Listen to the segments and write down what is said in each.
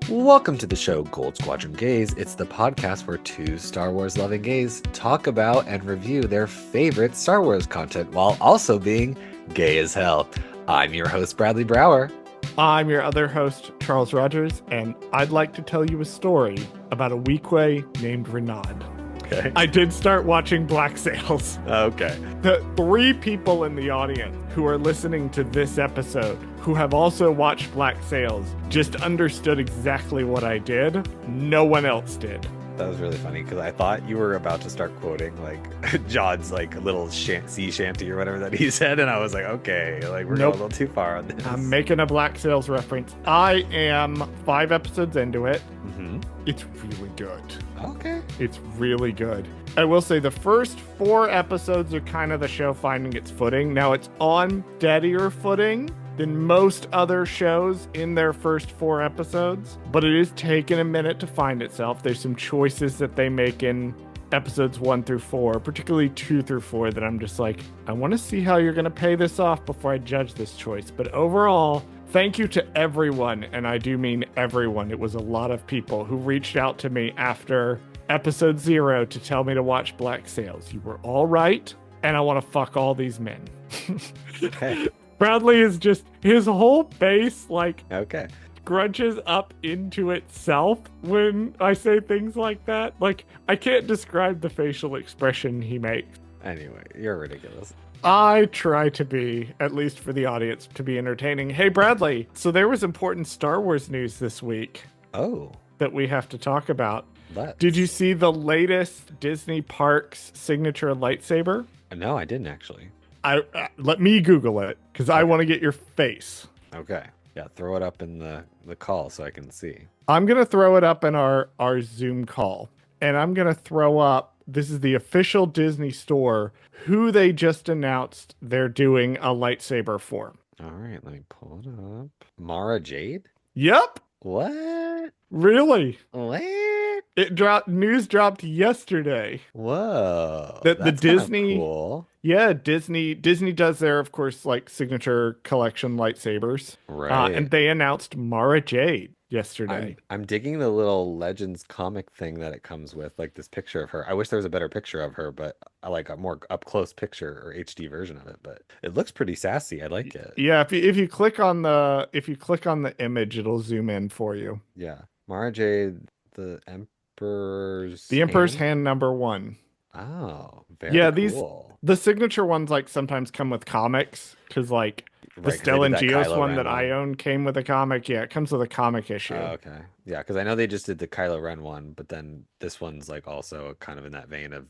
Welcome to the show Gold Squadron Gays. It's the podcast where two Star Wars loving gays talk about and review their favorite Star Wars content while also being gay as hell. I'm your host, Bradley Brower. I'm your other host, Charles Rogers, and I'd like to tell you a story about a Weequay named Renaud. Okay. I did start watching Black Sails. Okay. The three people in the audience who are listening to this episode who have also watched Black Sails just understood exactly what I did. No one else did. That was really funny because I thought you were about to start quoting like Jod's like little sea shanty or whatever that he said, and I was like, okay, like we're going a little too far on this. I'm making a Black Sails reference. I am 5 episodes into it. Mm-hmm. It's really good. Okay. It's really good. I will say the first 4 episodes are kind of the show finding its footing. Now it's on steadier footing than most other shows in their first 4 episodes, but it is taking a minute to find itself. There's some choices that they make in episodes 1 through 4, particularly 2 through 4, that I'm just like, I want to see how you're going to pay this off before I judge this choice. But overall, thank you to everyone, and I do mean everyone. It was a lot of people who reached out to me after episode 0 to tell me to watch Black Sails. You were all right, and I want to fuck all these men. Okay. Bradley is just, his whole face, like, Okay. grunches up into itself when I say things like that. Like, I can't describe the facial expression he makes. Anyway, you're ridiculous. I try to be, at least for the audience, to be entertaining. Hey, Bradley, so there was important Star Wars news this week. Oh. That we have to talk about. Let's. Did you see the latest Disney Parks signature lightsaber? No, I didn't actually. Let me Google it, because I want to get your face. Okay. Yeah, throw it up in the call so I can see. I'm going to throw it up in our Zoom call. And I'm going to throw up, this is the official Disney store, who they just announced they're doing a lightsaber for. All right, let me pull it up. Mara Jade? Yep. What? Really? What? News dropped yesterday. Whoa. The That's Disney. Cool. Yeah, Disney does their, of course, like signature collection lightsabers. Right. And they announced Mara Jade yesterday. I'm digging the little Legends comic thing that it comes with, like this picture of her. I wish there was a better picture of her, but I like a more up close picture or HD version of it. But it looks pretty sassy. I like it. Yeah, if you click on the image, it'll zoom in for you. Yeah, Mara Jade, the Emperor's hand number 1. Oh, very cool. The signature ones like sometimes come with comics because like the Stellan Geos one that I own came with a comic. Yeah, it comes with a comic issue. Oh, okay. Yeah, because I know they just did the Kylo Ren one, but then this one's like also kind of in that vein of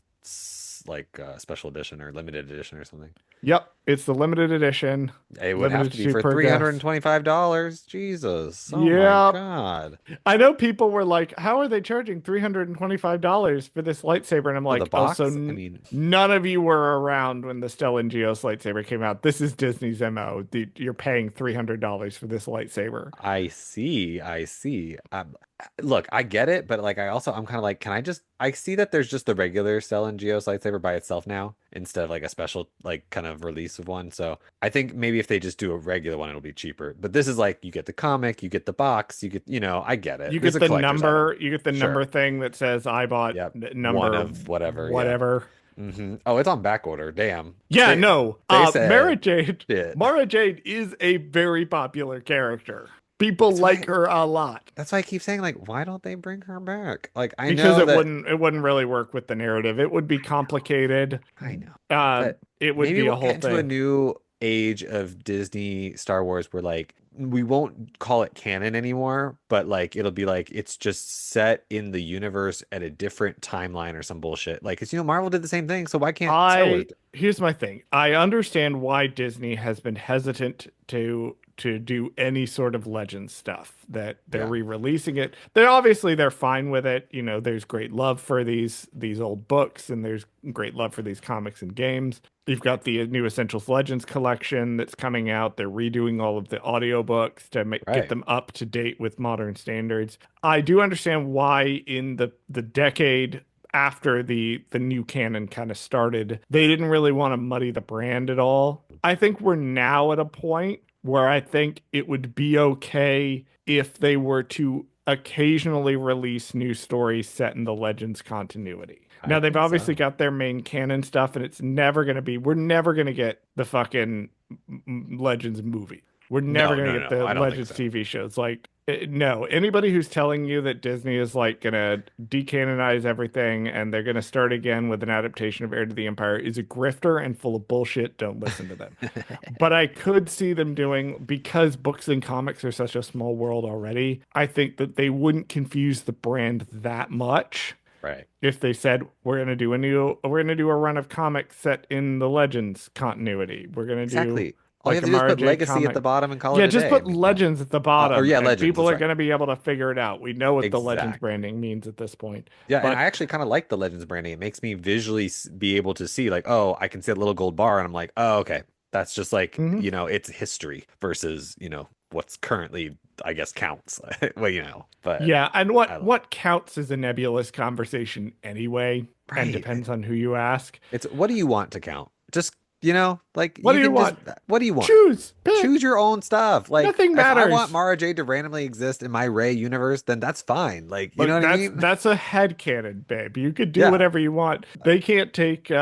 like special edition or limited edition or something. Yep, it's the limited edition. It would have to be for $325. Jesus. Oh my God. I know people were like, how are they charging $325 for this lightsaber? And I'm like, none of you were around when the Stellan Geos lightsaber came out. This is Disney's MO. You're paying $300 for this lightsaber. I see. Look, I get it, but like I'm kind of like, I see that there's just the regular Stellan Geos lightsaber by itself now instead of like a special like kind of release of one. So I think maybe if they just do a regular one, it'll be cheaper. But this is like you get the comic, you get the box, you get, I get it. You get the number, number thing that says I bought number 1 of whatever. Whatever. Yeah. Mm-hmm. Oh, it's on back order. Damn. Yeah, no. Mara Jade is a very popular character. People like her a lot. That's why I keep saying, like, why don't they bring her back? Like, because it wouldn't really work with the narrative. It would be complicated. I know. But it would be a whole thing. Maybe we'll get into a new age of Disney Star Wars where, like, we won't call it canon anymore, but, like, it'll be, like, it's just set in the universe at a different timeline or some bullshit. Like, it's, Marvel did the same thing, so why can't Here's my thing. I understand why Disney has been hesitant to do any sort of Legends stuff, that they're re-releasing it. They're fine with it. There's great love for these old books, and there's great love for these comics and games. You've got the new Essentials Legends collection that's coming out. They're redoing all of the audiobooks to get them up to date with modern standards. I do understand why in the decade after the new canon kind of started, they didn't really want to muddy the brand at all. I think we're now at a point where I think it would be okay if they were to occasionally release new stories set in the Legends continuity. I Now they've think obviously so. got their main canon stuff, and it's never going to be. We're never going to get the fucking Legends movie. We're never No, going to no, get no. the I don't think Legends so. TV shows. Like, no, anybody who's telling you that Disney is like going to decanonize everything and they're going to start again with an adaptation of Heir to the Empire is a grifter and full of bullshit. Don't listen to them. But I could see them doing, because books and comics are such a small world already, I think that they wouldn't confuse the brand that much Right. if they said we're gonna do a run of comics set in the Legends continuity. We're gonna do Exactly. All you like have a to do is Mara put Jade legacy at the comic. bottom and call it Yeah, a just day. I put mean, yeah. Legends at the Or bottom yeah, and legends. people That's are right. gonna be able to figure it out. We know what the Legends Exactly. branding means at this point. Yeah, and But I actually kind of like the Legends branding. It makes me visually be able to see, like, oh, I can see a little gold bar, and I'm like, oh, okay, that's just like, mhm. it's history versus, what's currently, I guess, counts. Well, but Yeah, and I love it. what counts as a nebulous conversation anyway, and Right. depends on who you ask. It's what do you want to count? Just, like What you do you can just, want? what do you want? Choose, Choose pick. your own stuff. Like, Nothing if I want matters. Mara Jade to randomly exist in my Ray universe, then that's fine. Like, you know Look, what I mean? that's a headcanon, babe. You could do Yeah. whatever you want. They can't take your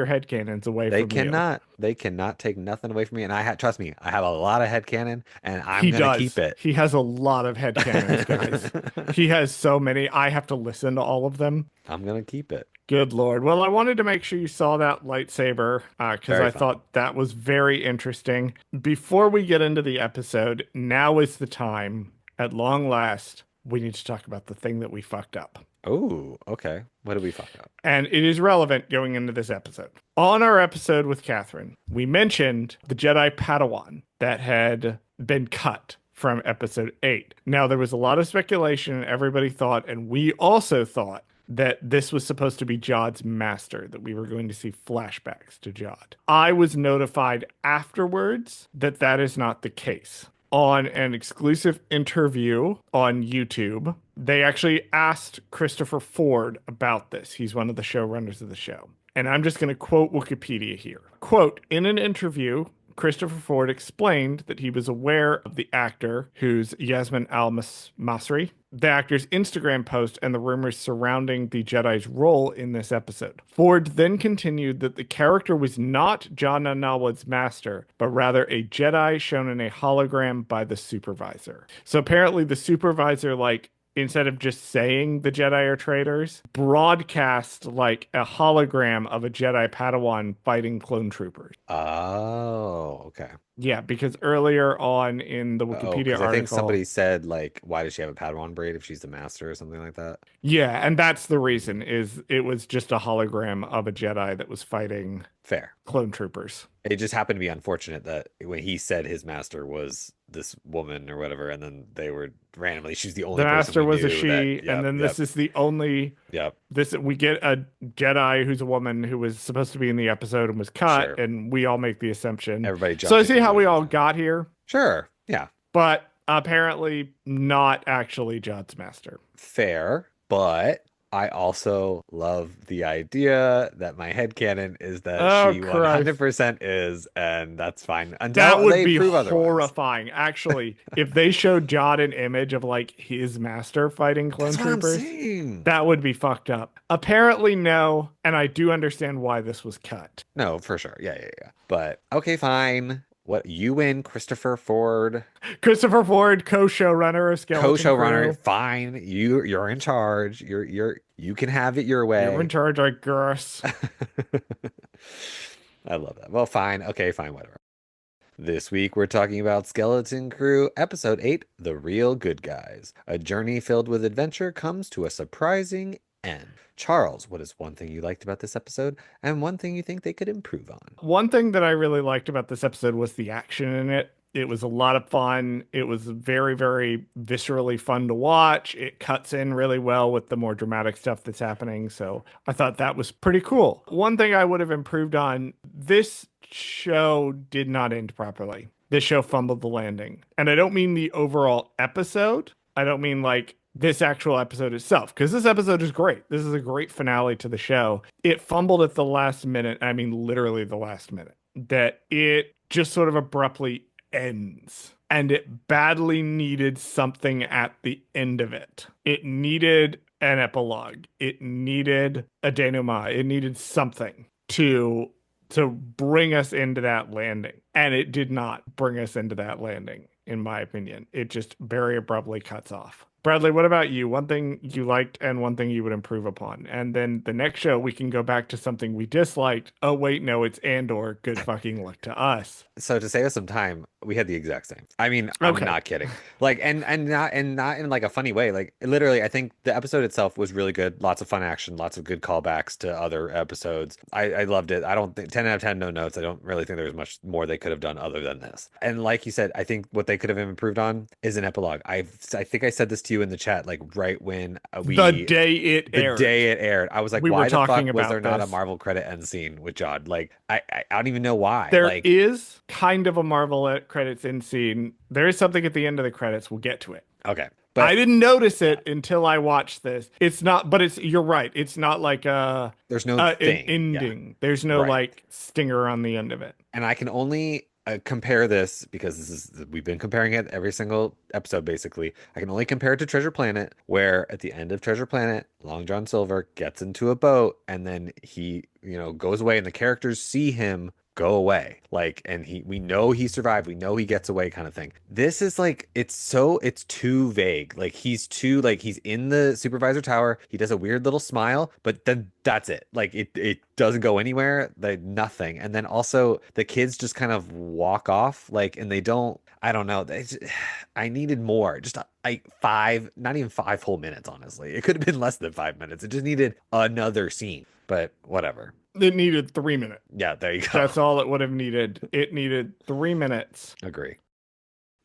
headcanons away They from you. cannot. They cannot take nothing away from me. And trust me, I have a lot of headcanon and I'm He gonna keep does. it. He has a lot of headcanons, guys. He has so many. I have to listen to all of them. I'm gonna keep it. Good Lord. Well, I wanted to make sure you saw that lightsaber because Very I fun. thought that was very interesting. Before we get into the episode, now is the time. At long last, we need to talk about the thing that we fucked up. Oh, okay. What did we fuck up? And it is relevant going into this episode. On our episode with Catherine, we mentioned the Jedi Padawan that had been cut from episode 8. Now, there was a lot of speculation, and everybody thought, and we also thought, that this was supposed to be Jod's master, that we were going to see flashbacks to Jod. I was notified afterwards that that is not the case. On an exclusive interview on YouTube, they actually asked Christopher Ford about this. He's one of the showrunners of the show. And I'm just going to quote Wikipedia here. Quote, in an interview, Christopher Ford explained that he was aware of the actor, who's Yasmin Al-Masri, the actor's Instagram post, and the rumors surrounding the Jedi's role in this episode. Ford then continued that the character was not John Nanawa's master, but rather a Jedi shown in a hologram by the Supervisor. So apparently the Supervisor, like, instead of just saying the Jedi are traitors, broadcast like a hologram of a Jedi Padawan fighting clone troopers. Oh, okay. Yeah, because earlier on in the Oh, Wikipedia because I think article, somebody said, like, why does she have a Padawan braid if she's the master or something like that? yeah, and that's the reason is it was just a hologram of a Jedi that was fighting Fair. clone troopers. It just happened to be unfortunate that when he said his master was this woman or whatever, and then they were randomly, she's the The only person master we was a knew that, she, and yep, then yep, this is the only yep, this we get a Jedi who's a woman who was supposed to be in the episode and was cut, sure. and we all make the assumption. Everybody So jumped I to see how we all conclusions. got here, Sure. Yeah. but apparently not actually Jod's master. Fair. But I also love the idea that my headcanon is that Oh she Christ. 100% is, and that's fine That until would they be prove otherwise. horrifying. Actually, if they showed Jod an image of like his master fighting clone That's what I'm troopers, saying. that would be fucked up. Apparently, no. And I do understand why this was cut. No, for sure. Yeah, yeah, yeah. But okay, fine. What you win, Christopher Ford, Christopher Ford, co-showrunner of Skeleton co-showrunner, Crew. fine. You're in charge. You can have it your You're in way. charge, I guess. I love that. Well, fine. Okay, fine, whatever. This week we're talking about Skeleton Crew, Episode 8, The Real Good Guys. A journey filled with adventure comes to a surprising end. Charles, what is one thing you liked about this episode and one thing you think they could improve on? One thing that I really liked about this episode was the action in it. It was a lot of fun. It was very, very viscerally fun to watch. It cuts in really well with the more dramatic stuff that's happening. So I thought that was pretty cool. One thing I would have improved on, this show did not end properly. This show fumbled the landing. And I don't mean the overall episode. I don't mean like this actual episode itself, because this episode is great. This is a great finale to the show. It fumbled at the last minute. I mean, literally the last minute, that it just sort of abruptly ends. And it badly needed something at the end of it. It needed an epilogue. It needed a denouement. It needed something to bring us into that landing. And it did not bring us into that landing, in my opinion. It just very abruptly cuts off. Bradley, what about you? One thing you liked and one thing you would improve upon. And then the next show, we can go back to something we disliked. Oh, wait, no, it's Andor. Good fucking luck to us. So to save us some time, we had the exact same. I mean, I'm Okay. not kidding. Like, and not in like a funny way. Like, literally, I think the episode itself was really good. Lots of fun action, lots of good callbacks to other episodes. I loved it. I don't think 10 out of 10, no notes. I don't really think there was much more they could have done other than this. And like you said, I think what they could have improved on is an epilogue. I think I said this to you in the chat, like right when The day it the aired, day it aired, I was like, we were why the talking fuck was there about not a this. Marvel credit end scene with Jod? Like, I don't even know why. There Like, is kind of a Marvel credits in scene. There is something at the end of the credits. We'll get to it. okay, I but didn't notice yeah, it until I watched this. It's not, but it's, you're right. It's not like there's no an thing. Yeah, ending. There's no right. like stinger on the end of it. And I can only compare this because this is we've been comparing it every single episode basically. I can only compare it to Treasure Planet, where at the end of Treasure Planet, Long John Silver gets into a boat and then he, goes away and the characters see him go away. Like, and we know he survived, we know he gets away kind of thing. This is like it's too vague. Like he's in the supervisor tower, he does a weird little smile, but then that's it. Like it doesn't go anywhere, like nothing. And then also the kids just kind of walk off, like, and they don't, I don't know. I needed more. Just like five, not even 5 whole minutes, honestly. It could have been less than 5 minutes. It just needed another scene, but whatever. It needed 3 minutes. Yeah, there you go. That's all it would have needed. It needed 3 minutes. Agree.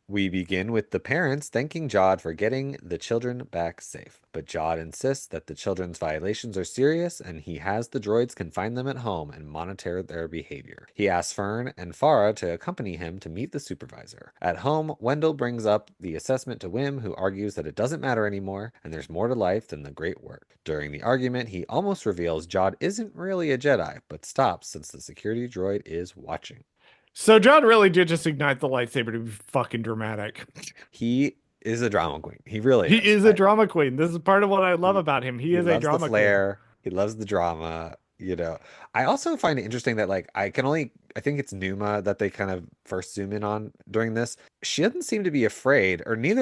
We begin with the parents thanking Jod for getting the children back safe, but Jod insists that the children's violations are serious and he has the droids confine them at home and monitor their behavior. He asks Fern and Farah to accompany him to meet the supervisor. At home, Wendell brings up the assessment to Wim, who argues that it doesn't matter anymore and there's more to life than the great work. During the argument, he almost reveals Jod isn't really a Jedi, but stops since the security droid is watching. So John really did just ignite the lightsaber to be fucking dramatic. He is a drama queen. He really He is. is a drama queen. This is part of what I love He about him. He he is a loves the drama queen. flair. He loves the drama. I also find it interesting that like I think it's Numa that they kind of first zoom in on during this. She doesn't seem to be afraid, or none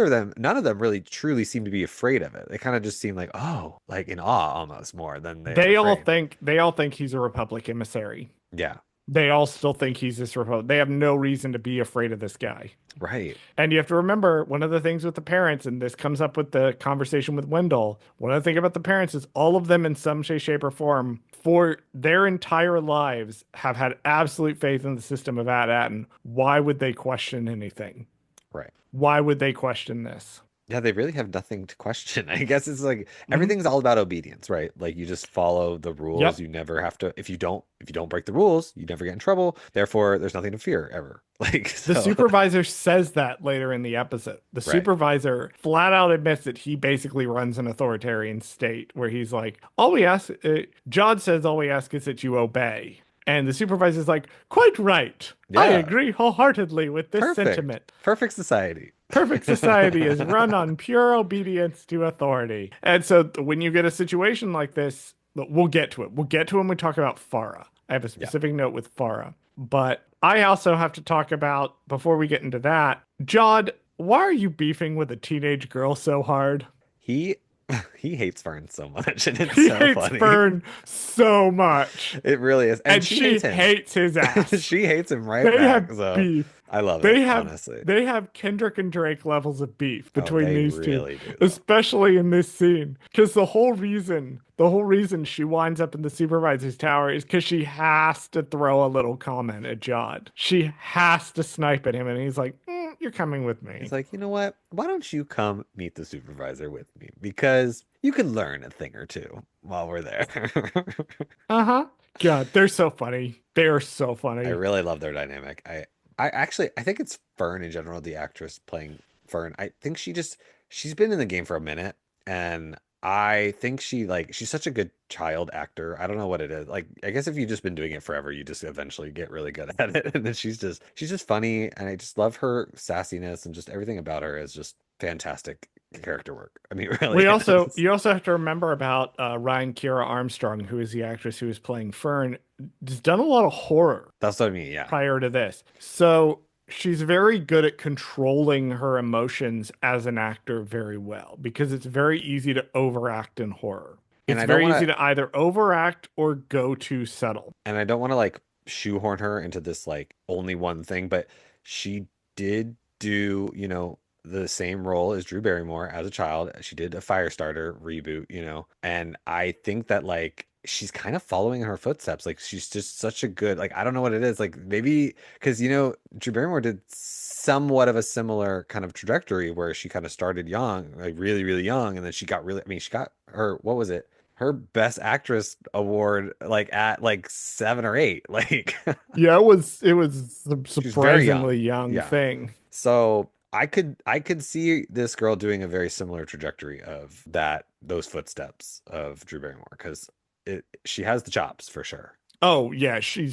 of them really truly seem to be afraid of it. They kind of just seem like, oh, like in awe almost more than they're afraid. They all think he's a Republic emissary. Yeah, They all still think he's this Republic. They have no reason to be afraid of this guy. right. And you have to remember one of the things with the parents, and this comes up with the conversation with Wendell. One of the things about the parents is all of them, in some shape, or form, for their entire lives, have had absolute faith in the system of AT-AT. Why would they question anything? Right. Why would they question this? Yeah, they really have nothing to question. I guess it's like Mhm. everything's all about obedience, right? Like you just follow the rules. Yep. You never have to if you don't break the rules, you never get in trouble. Therefore, there's nothing to fear ever. Like The so supervisor says that later in the episode. The right. supervisor flat out admits that he basically runs an authoritarian state where he's like, all we ask, Jod says, all we ask is that you obey. And the supervisor's like, quite right. I Yeah, agree wholeheartedly with this perfect. sentiment. Perfect society. Perfect society is run on pure obedience to authority. And so when you get a situation like this, we'll get to it. We'll get to it when we talk about Farah. I have a Yeah. specific note with Farah. But I also have to talk about, before we get into that, Jod, why are you beefing with a teenage girl so hard? He he hates Fern so much and it's He so hates funny. Fern so much. It really is. And And she she hates him. hates his ass. She hates him right They back. have So beef. I love it, They have honestly. they have Kendrick and Drake levels of beef Oh, between they these two, really do though. especially in this scene. Because the whole reason she winds up in the supervisor's tower is because she has to throw a little comment at Jod. She has to snipe at him, and he's like, "You're coming with me." He's like, you know what? Why don't you come meet the supervisor with me? Because you can learn a thing or two while we're there. Uh-huh. God, they're so funny. They are so I funny. really love their dynamic. I think it's Fern in general, the actress playing Fern. I think she's been in the game for a minute, and I think she's such a good child actor. I don't know what it is. Like I guess if you've just been doing it forever, you just eventually get really good at it. And then she's just funny and I just love her sassiness and just everything about her is just fantastic character work. I mean, it really We also is. you also have to remember about Ryan Kiera Armstrong, who is the actress who is playing Fern, has done a lot of horror That's what I mean, yeah. prior to this. So she's very good at controlling her emotions as an actor very well because it's very easy to overact in horror. And It's I don't very want easy to to either overact or go too subtle. and I don't want to like shoehorn her into this like only one thing, but she did do, the same role as Drew Barrymore as a child. She did a Firestarter reboot, and I think that like she's kind of following in her footsteps. Like she's just such a good, like I don't know what it is. Like maybe because Drew Barrymore did somewhat of a similar kind of trajectory where she kind of started young, like really, really young, and then she got really, I mean, she got her, what was it? Her best actress award like at like 7 or 8 like Yeah, it was a she was very surprisingly young, young yeah. thing. So I could see this girl doing a very similar trajectory of those footsteps of Drew Barrymore because she has the chops for sure. Oh yeah, she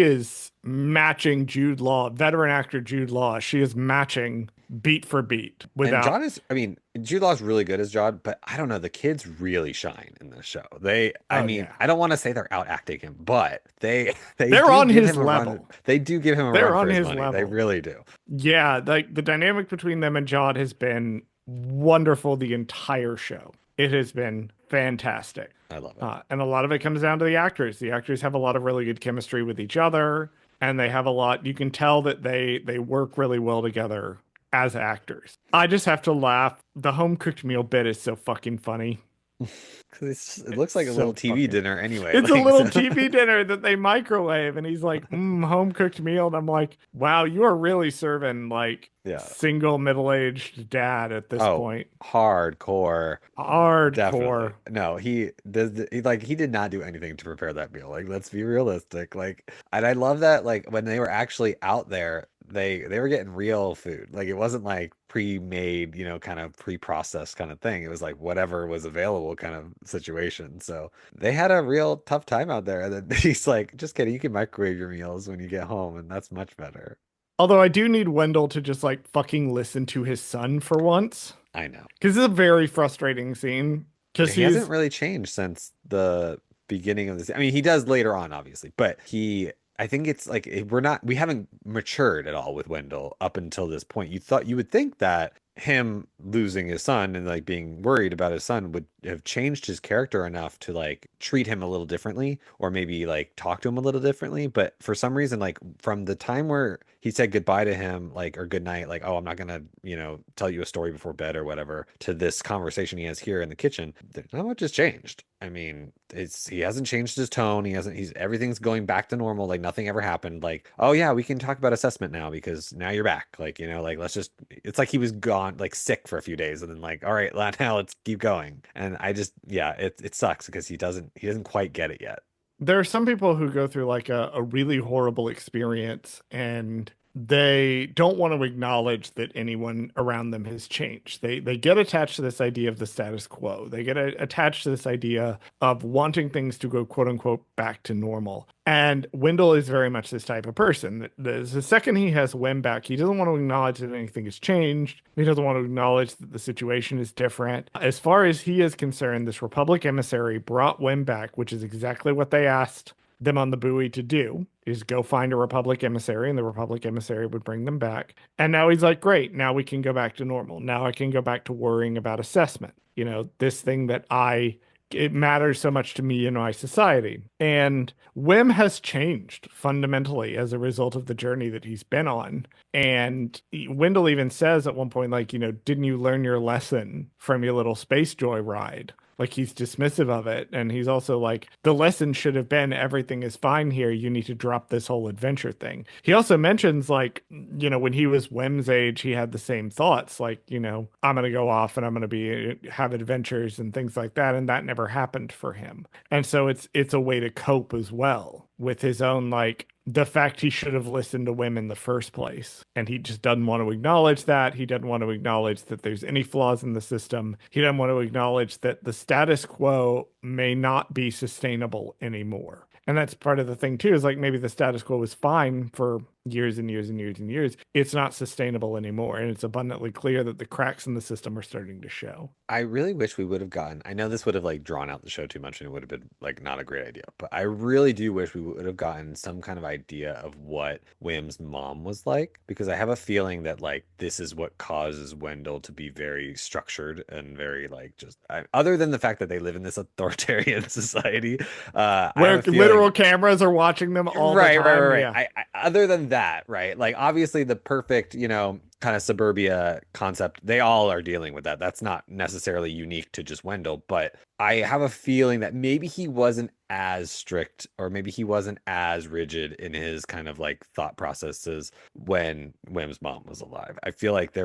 is matching Jude Law, veteran actor Jude Law. She is matching beat for beat And without. Jod is, I mean, Jude Law's really good as Jod, but I don't know, the kids really shine in this show. I Oh mean, yeah, I don't want to say they're out acting him, but they they're do on give his him a run. level. They do give him a They're run for on his his money. They level. really do. Yeah, like the dynamic between them and Jod has been wonderful the entire show. It has been fantastic. I love it. And a lot of it comes down to the actors. The actors have a lot of really good chemistry with each other, and they have a lot. You can tell that they work really well together as actors. I just have to laugh. The home cooked meal bit is so fucking funny. 'Cause it It's looks like a little so TV fucking. dinner anyway. It's a Like little so. TV dinner that they microwave, and he's like, home cooked meal. And I'm like, wow, you are really serving like Yeah. single middle-aged dad at this Oh, point. hardcore. Hardcore. Definitely. No, he does he did not do anything to prepare that meal. Like, let's be realistic. Like, and I love that like when they were actually out there, they were getting real food. Like it wasn't like pre-made, kind of pre-processed kind of thing. It was like whatever was available kind of situation. So they had a real tough time out there. And then he's like, just kidding, you can microwave your meals when you get home, and that's much better. Although I do need Wendell to just like fucking listen to his son for once. I know. Because it's a very frustrating scene. Because He hasn't he's, really changed since the beginning of this. I mean, he does later on, obviously, but I think it's like we haven't matured at all with Wendell up until this point. You would think that him losing his son and like being worried about his son would have changed his character enough to like treat him a little differently or maybe like talk to him a little differently. But for some reason, like from the time where he said goodbye to him, like, or good night, like, oh, I'm not gonna, tell you a story before bed or whatever, to this conversation he has here in the kitchen, not much has changed. I mean, he hasn't changed his tone. He's everything's going back to normal. Like nothing ever happened. Like, oh yeah, we can talk about assessment now because now you're back. Like, like let's just, it's like he was gone, like sick for a few days and then like, all right, now let's keep going. And I just, yeah, it sucks because he doesn't quite get it yet. there are some people who go through like a really horrible experience and they don't want to acknowledge that anyone around them has changed. They get attached to this idea of the status quo. They get attached to this idea of wanting things to go quote unquote back to normal. And Wendell is very much this type of person. The second he has Wim back, he doesn't want to acknowledge that anything has changed. He doesn't want to acknowledge that the situation is different. As far as he is concerned, this Republic emissary brought Wim back, which is exactly what they asked them on the buoy to do, is go find a Republic emissary, and the Republic emissary would bring them back. And now he's like, great, now we can go back to normal. Now I can go back to worrying about assessment. This thing that it matters so much to me in my society. And Wim has changed fundamentally as a result of the journey that he's been on. And Wendell even says at one point, like, didn't you learn your lesson from your little space joy ride? Like he's dismissive of it. And he's also like, the lesson should have been everything is fine here. You need to drop this whole adventure thing. He also mentions, like, when he was Wem's age, he had the same thoughts, like, I'm going to go off and I'm going to have adventures and things like that. And that never happened for him. And so it's a way to cope as well with his own, like, the fact he should have listened to Wim in the first place. And he just doesn't want to acknowledge that. He doesn't want to acknowledge that there's any flaws in the system. He doesn't want to acknowledge that the status quo may not be sustainable anymore. And that's part of the thing too, is like maybe the status quo was fine for years and years and years and years. It's not sustainable anymore. And it's abundantly clear that the cracks in the system are starting to show. I really wish we would have gotten, I know this would have like drawn out the show too much and it would have been like not a great idea, but I really do wish we would have gotten some kind of idea of what Wim's mom was like, because I have a feeling that like this is what causes Wendell to be very structured and very like just, other than the fact that they live in this authoritarian society, I have Where a feeling. literal cameras are watching them all the Right, right, time. right, right. Yeah. Other than that, right? Like obviously the perfect, kind of suburbia concept, they all are dealing with that. That's not necessarily unique to just Wendell, but I have a feeling that maybe he wasn't as strict or maybe he wasn't as rigid in his kind of like thought processes when Wim's mom was alive. I feel like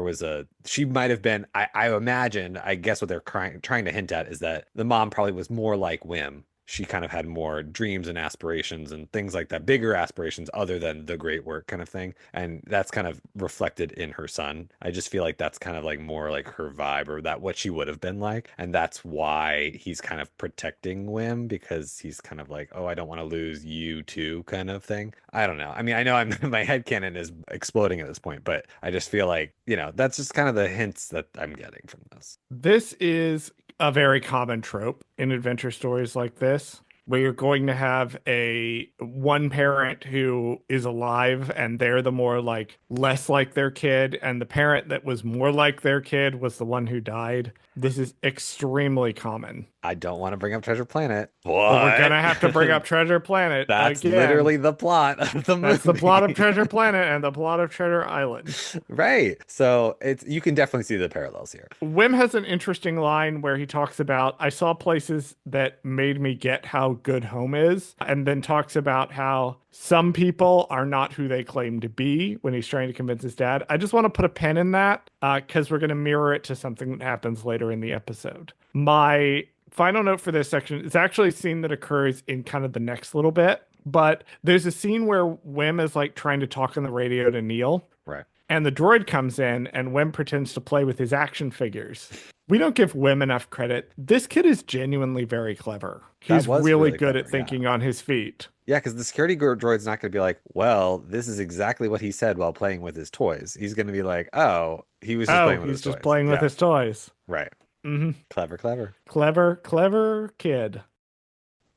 she might have been, I imagine, I guess what they're trying to hint at is that the mom probably was more like Wim. She kind of had more dreams and aspirations and things like that, bigger aspirations other than the great work kind of thing. And that's kind of reflected in her son. I just feel like that's kind of like more like her vibe or that what she would have been like. And that's why he's kind of protecting Wim because he's kind of like, oh, I don't want to lose you too kind of thing. I don't know. I mean, I know my headcanon is exploding at this point, but I just feel like, that's just kind of the hints that I'm getting from this. This is a very common trope in adventure stories like this, where you're going to have a one parent who is alive and they're the more like less like their kid, and the parent that was more like their kid was the one who died. This is extremely common. I don't want to bring up Treasure Planet, Well, we're but gonna have to bring up Treasure Planet that's again. literally the plot of the That's the plot of movie. Treasure Planet and the plot of Treasure Island. Right. So you can definitely see the parallels here. Wim has an interesting line where he talks about, I saw places that made me get how good home is, and then talks about how some people are not who they claim to be when he's trying to convince his dad. I just want to put a pin in that because we're going to mirror it to something that happens later in the episode. My final note for this section is actually a scene that occurs in kind of the next little bit, but there's a scene where Wim is like trying to talk on the radio to Neil. Right. And the droid comes in, and Wim pretends to play with his action figures. We don't give Wim enough credit. This kid is genuinely very clever. That He's was really really good clever. at Yeah. thinking on his feet. Yeah, because the security droid's not going to be like, well, this is exactly what he said while playing with his toys. He's going to be like, oh, he was just Oh, playing with he's his just toys. playing with Yeah. his toys. Right. Hmm. Clever, clever. Clever, clever kid.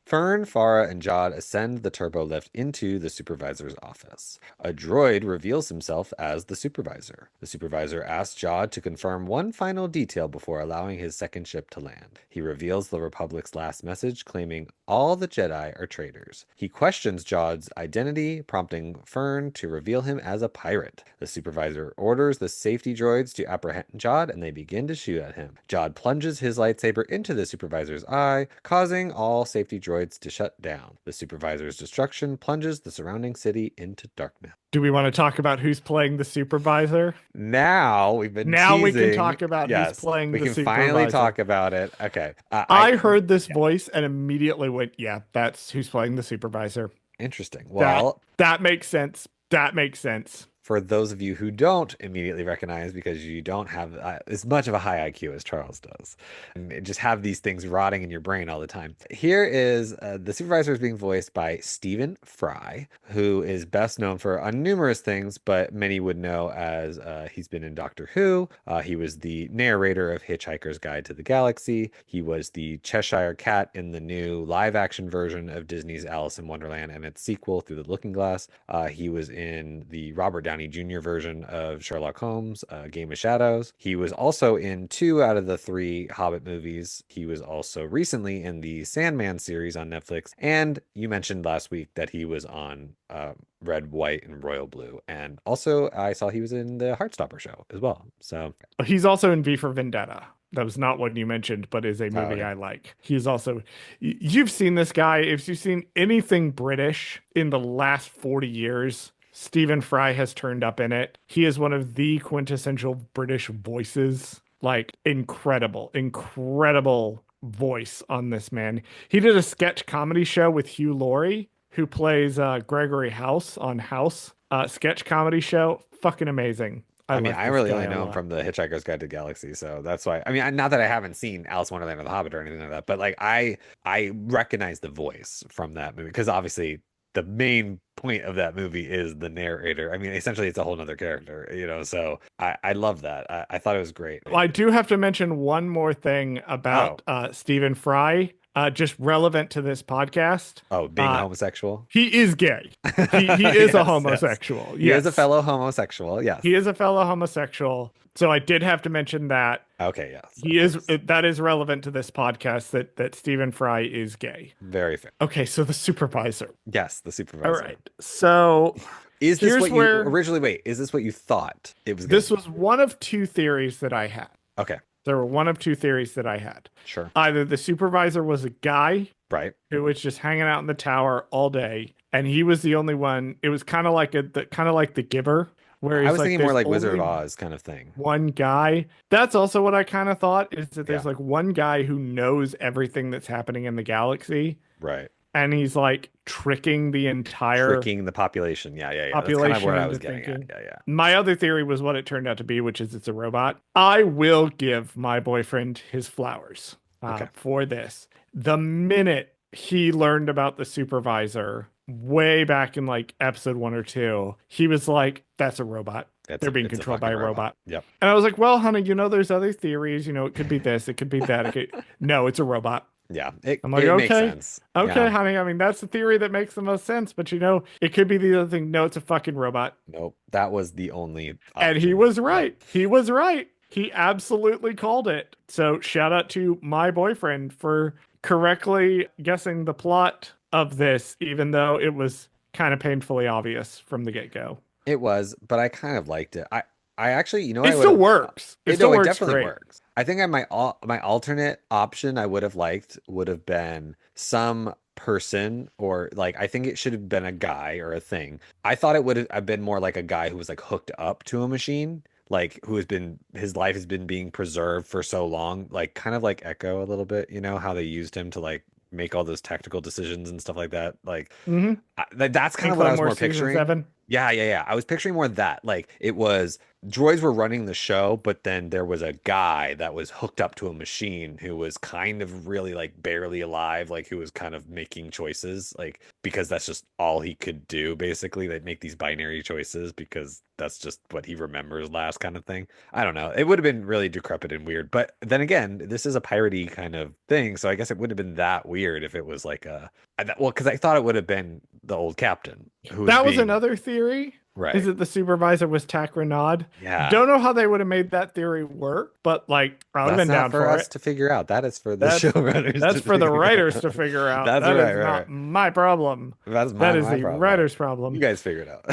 Fern, Farah, and Jod ascend the turbo lift into the supervisor's office. A droid reveals himself as the supervisor. The supervisor asks Jod to confirm one final detail before allowing his second ship to land. He reveals the Republic's last message, claiming all the Jedi are traitors. He questions Jod's identity, prompting Fern to reveal him as a pirate. The supervisor orders the safety droids to apprehend Jod, and they begin to shoot at him. Jod plunges his lightsaber into the supervisor's eye, causing all safety droids to shut down. The supervisor's destruction plunges the surrounding city into darkness. Do we want to talk about who's playing the supervisor? Now we've been Now we can teasing. talk about who's Yes, playing we the can finally supervisor. talk about it. Okay. I heard this Yeah, voice and immediately went, yeah, that's who's playing the supervisor. interesting. That Well, that makes sense. That makes sense. for those of you who don't immediately recognize because you don't have as much of a high IQ as Charles does, and just have these things rotting in your brain all the time. Here is the supervisor is being voiced by Stephen Fry, who is best known for numerous things, but many would know as he's been in Doctor Who. He was the narrator of Hitchhiker's Guide to the Galaxy. He was the Cheshire Cat in the new live action version of Disney's Alice in Wonderland and its sequel, Through the Looking Glass. He was in the Robert Downey Jr. version of Sherlock Holmes, Game of Shadows. He was also in 2 out of the 3 Hobbit movies. He was also recently in the Sandman series on Netflix. And you mentioned last week that he was on Red, White, and Royal Blue. And also, I saw he was in the Heartstopper show as well. So, He's also in V for Vendetta. That was not what you mentioned, but is a oh, movie yeah. I like. He's also, you've seen this guy. If you've seen anything British in the last 40 years, Stephen Fry has turned up in it. He is one of the quintessential British voices. Like, incredible, incredible voice on this man. He did a sketch comedy show with Hugh Laurie who plays Gregory House on House, sketch comedy show. Fucking amazing. I I mean, like I this really guy only a know him lot. from the Hitchhiker's Guide to the Galaxy, so that's why. I mean, not that I haven't seen Alice in Wonderland or The Hobbit or anything like that, but like I recognize the voice from that movie because obviously the main point of that movie is the narrator. I mean, essentially, it's a whole nother character, you know. So I love that. I thought it was great. I do have to mention one more thing Oh, about Stephen Fry, just relevant to this podcast. oh, being a Uh, homosexual. he is gay. He is a Yes, yes. homosexual. He is a Yes, fellow homosexual. Yes. he is a fellow homosexual. So I did have to mention that Okay, yes, of he is course. that is relevant to this podcast that Stephen Fry is gay. Very fair. Okay, so the supervisor. Yes, the All supervisor. right. So Is this here's what you where originally, wait, is this what you thought it was going to this be? was one of two theories that I had. Okay, There were one of two theories that I had. sure. Either the supervisor was a guy Right. who was just hanging out in the tower all day, and he was the only one. It was kind of like kind of like the Giver, where I he's was like, thinking more there's like Wizard of only Oz kind of thing. one guy. That's also what I kind of thought is that Yeah, there's like one guy who knows everything that's happening in the galaxy, right. and he's like tricking the entire Tricking the population. Yeah, yeah, yeah. That's kind of population where I into was getting at. thinking. Yeah, yeah. My other theory was what it turned out to be, which is it's a robot. I will give my boyfriend his flowers Okay. for this. The minute he learned about the supervisor way back in like episode 1 or 2, he was like, that's a robot. They're being It's a controlled by fucking a robot. robot. Yep. And I was like, well, honey, there's other theories. It could be this, it could be that. No, it's a robot. Yeah. It I'm like, it makes okay, sense. okay, Yeah. honey. I mean, that's the theory that makes the most sense. But it could be the other thing. No, it's a fucking robot. Nope. That was the only And he option. was Yep. right. He was right. He absolutely called it. So shout out to my boyfriend for correctly guessing the plot of this, even though it was kind of painfully obvious from the get-go. It was, but I kind of liked it. I actually, you know what It I would still have works. It it, still no, it works definitely great. works. I think my alternate option I would have liked would have been some person or like I think it should have been a guy or a thing. I thought it would have been more like a guy who was like hooked up to a machine, like who has been his life has been being preserved for so long, like kind of like Echo a little bit, you know, how they used him to like make all those tactical decisions and stuff like that. Like Mm-hmm. that's kind In of what I Clone was more Wars season picturing. 7. Yeah, yeah, yeah. I was picturing more of that. Like it was droids were running the show, but then there was a guy that was hooked up to a machine who was kind of really like barely alive, like who was kind of making choices, like because that's just all he could do, basically. They'd make these binary choices because that's just what he remembers last kind of thing. I don't know. It would have been really decrepit and weird. But then again, this is a piratey kind of thing, so I guess it would have been that weird if it was like well, because I thought it would have been the old captain who was That was being another theory. Is right. that the supervisor was Takranad? Yeah. Don't know how they would have made that theory work, but like I would have That's been not down for for us it. to figure out. That is for the That's showrunners that's to for the figure writers to out. figure out. That's That right, is right, not right. my problem. That's That is my the problem. writer's You problem. guys figure it out.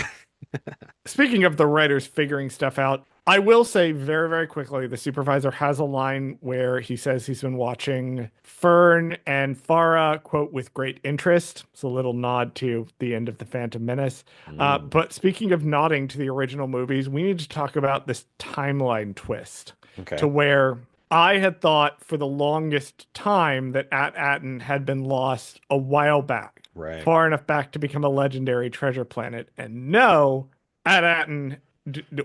Speaking of the writers figuring stuff out, I will say very, very quickly, the supervisor has a line where he says he's been watching Fern and Farah, quote, with great interest. It's a little nod to the end of The Phantom Menace. Mm, But speaking of nodding to the original movies, we need to talk about this timeline twist to okay. where I had thought for the longest time that At-Aten had been lost a while back, Right. far enough back to become a legendary treasure planet. And no, At-Aten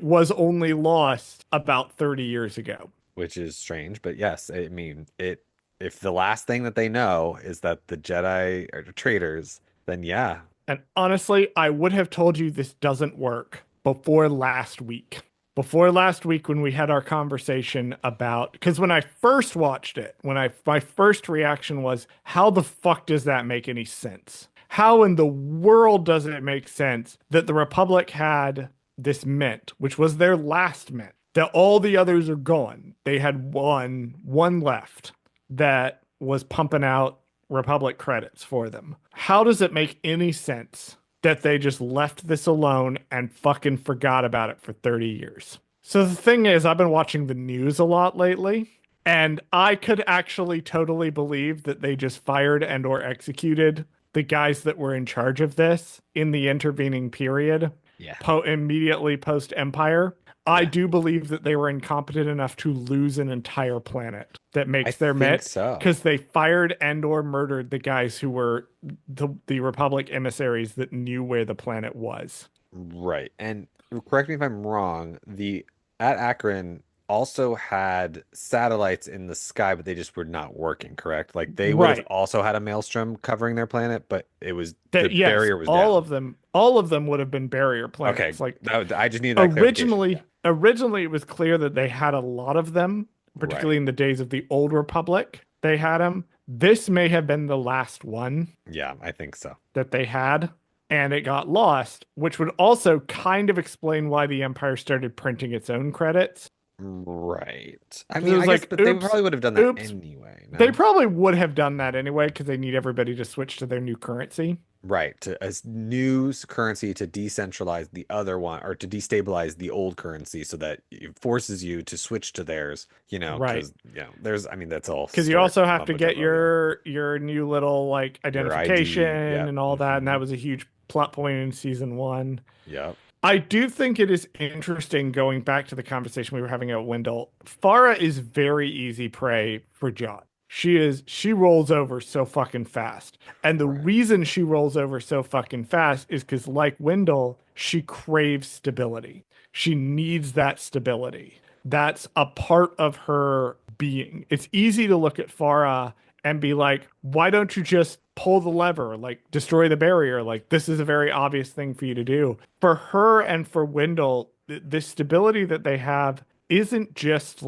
was only lost about 30 years ago. Which is strange, but yes, I mean, if the last thing that they know is that the Jedi are traitors, then yeah. And honestly, I would have told you this doesn't work before last week. Before last week, when we had our conversation about, because when I first watched it, my first reaction was, how the fuck does that make any sense? How in the world does it make sense that the Republic had this mint, which was their last mint, that all the others are gone? They had one left that was pumping out Republic credits for them. How does it make any sense that they just left this alone and fucking forgot about it for 30 years? So the thing is, I've been watching the news a lot lately, and I could actually totally believe that they just fired and or executed the guys that were in charge of this in the intervening period, Yeah. immediately post Empire. I Yeah, do believe that they were incompetent enough to lose an entire planet that I makes their think met so. because they fired and or murdered the guys who were the Republic emissaries that knew where the planet was. Right. And correct me if I'm wrong, the at Akron also had satellites in the sky, but they just were not working, correct? Like they would have Right. also had a maelstrom covering their planet, but it was the That yes, barrier was down. all of them would have been barrier Okay, planets. Like I just needed that clarification. Yeah. originally it was clear that they had a lot of them, particularly Right. in the days of the old Republic. They had them. This may have been the last one Yeah, I think so. that they had, and it got lost, which would also kind of explain why the Empire started printing its own credits. Right. I Because it mean, I was guess, like, but they oops, probably would have done that oops. anyway, They no? probably would have done that anyway because they need everybody to switch to their new currency. Right, to a new currency to decentralize the other one or to destabilize the old currency so that it forces you to switch to theirs, Right. because there's, I mean, that's all Because you story also have to mumbo get jumbo, yeah. your new little like Your ID, identification yep, and all that, and that was a huge plot point in season one. yep, I do think it is interesting going back to the conversation we were having at Wendell. Farah is very easy prey for Jod. She rolls over so fucking fast. And the right. reason she rolls over so fucking fast is because like Wendell, she craves stability. She needs that stability. That's a part of her being. It's easy to look at Farah and be like, why don't you just pull the lever, like destroy the barrier? Like, this is a very obvious thing for you to do. For her and for Wendell, the stability that they have isn't just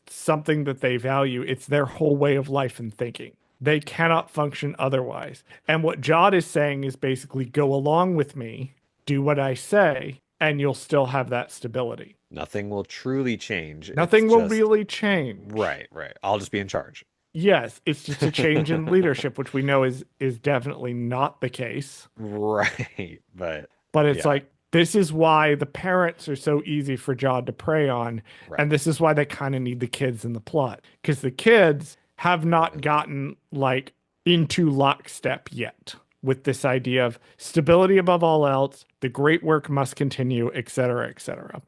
something that they value. It's their whole way of life and thinking. They cannot function otherwise. And what Jod is saying is basically go along with me, do what I say, and you'll still have that stability. Nothing will truly change. It's Nothing will just, really change. right, right. I'll just be in charge. Yes, it's just a change in leadership, which we know is definitely not the case. Right. But But it's yeah, like this is why the parents are so easy for Jod to prey on, right. and this is why they kind of need the kids in the plot because the kids have not gotten like into lockstep yet with this idea of stability above all else, the great work must continue, et cetera, et cetera.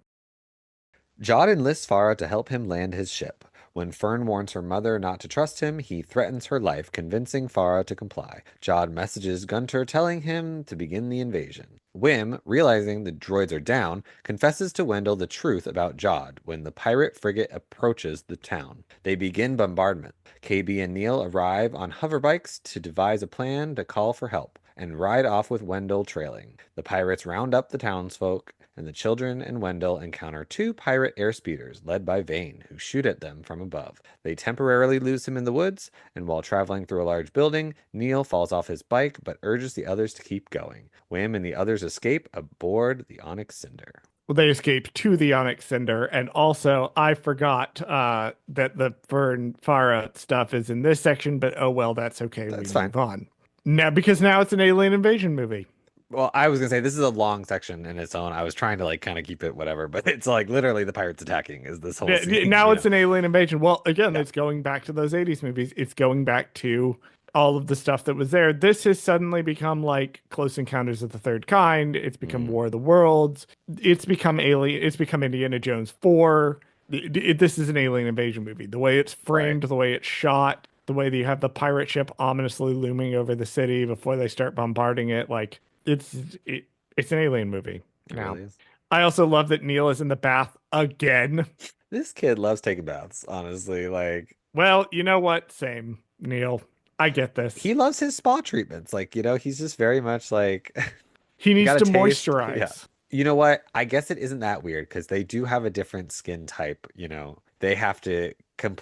Jod enlists Farah to help him land his ship. When Fern warns her mother not to trust him, he threatens her life, convincing Farah to comply. Jod messages Gunter telling him to begin the invasion. Wim, realizing the droids are down, confesses to Wendell the truth about Jod when the pirate frigate approaches the town. They begin bombardment. KB and Neil arrive on hoverbikes to devise a plan to call for help and ride off with Wendell trailing. The pirates round up the townsfolk, and the children and Wendell encounter two pirate airspeeders led by Vane, who shoot at them from above. They temporarily lose him in the woods, and while traveling through a large building, Neil falls off his bike but urges the others to keep going. Wham and the others escape aboard the Onyx Cinder. Well, they escape to the Onyx Cinder, and also I forgot that the Fern Farah stuff is in this section, but oh well, that's okay. We That's fine. move on now because now it's an alien invasion movie. Well, I was gonna say this is a long section in its own. I was trying to like kind of keep it whatever, but it's like literally the pirates attacking is this whole scene, Now it's an alien invasion. Well, again, Yeah. it's going back to those 80s movies. It's going back to all of the stuff that was there. This has suddenly become like Close Encounters of the Third Kind. It's become Mm, War of the Worlds. It's become Alien. It's become Indiana Jones 4. This is an alien invasion movie. The way it's right. framed, the way it's shot, the way that you have the pirate ship ominously looming over the city before they start bombarding it. Like it's it, it's an alien movie It now. really is. I also love that Neil is in the bath again. This kid loves taking baths, honestly. Like Well, you know what? Same, Neil. I get this. he loves his spa treatments. Like, he's just very much like He you needs got to to taste. Yeah. moisturize. You know what? I guess it isn't that weird because they do have a different skin type, They have to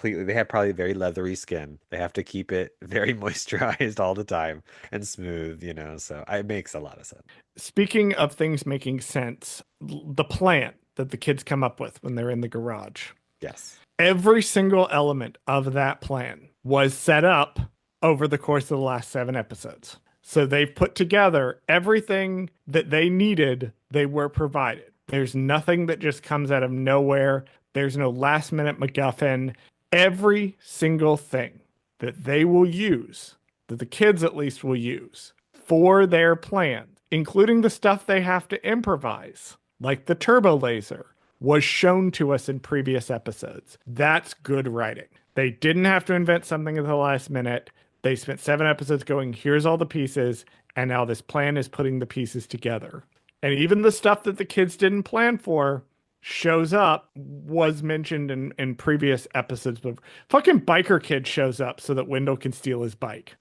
they have probably very leathery skin. They have to keep it very moisturized all the time and smooth, so it makes a lot of sense. Speaking of things making sense, the plan that the kids come up with when they're in the garage, Yes. every single element of that plan was set up over the course of the last 7 episodes. So they've put together everything that they needed, they were provided. There's nothing that just comes out of nowhere. There's no last minute MacGuffin. Every single thing that they will use, that the kids at least will use for their plan, including the stuff they have to improvise, like the turbo laser, was shown to us in previous episodes. That's good writing. They didn't have to invent something at the last minute. They spent 7 episodes going, here's all the pieces, and now this plan is putting the pieces together. And even the stuff that the kids didn't plan for shows up, was mentioned in previous episodes. But fucking biker kid shows up so that Wendell can steal his bike.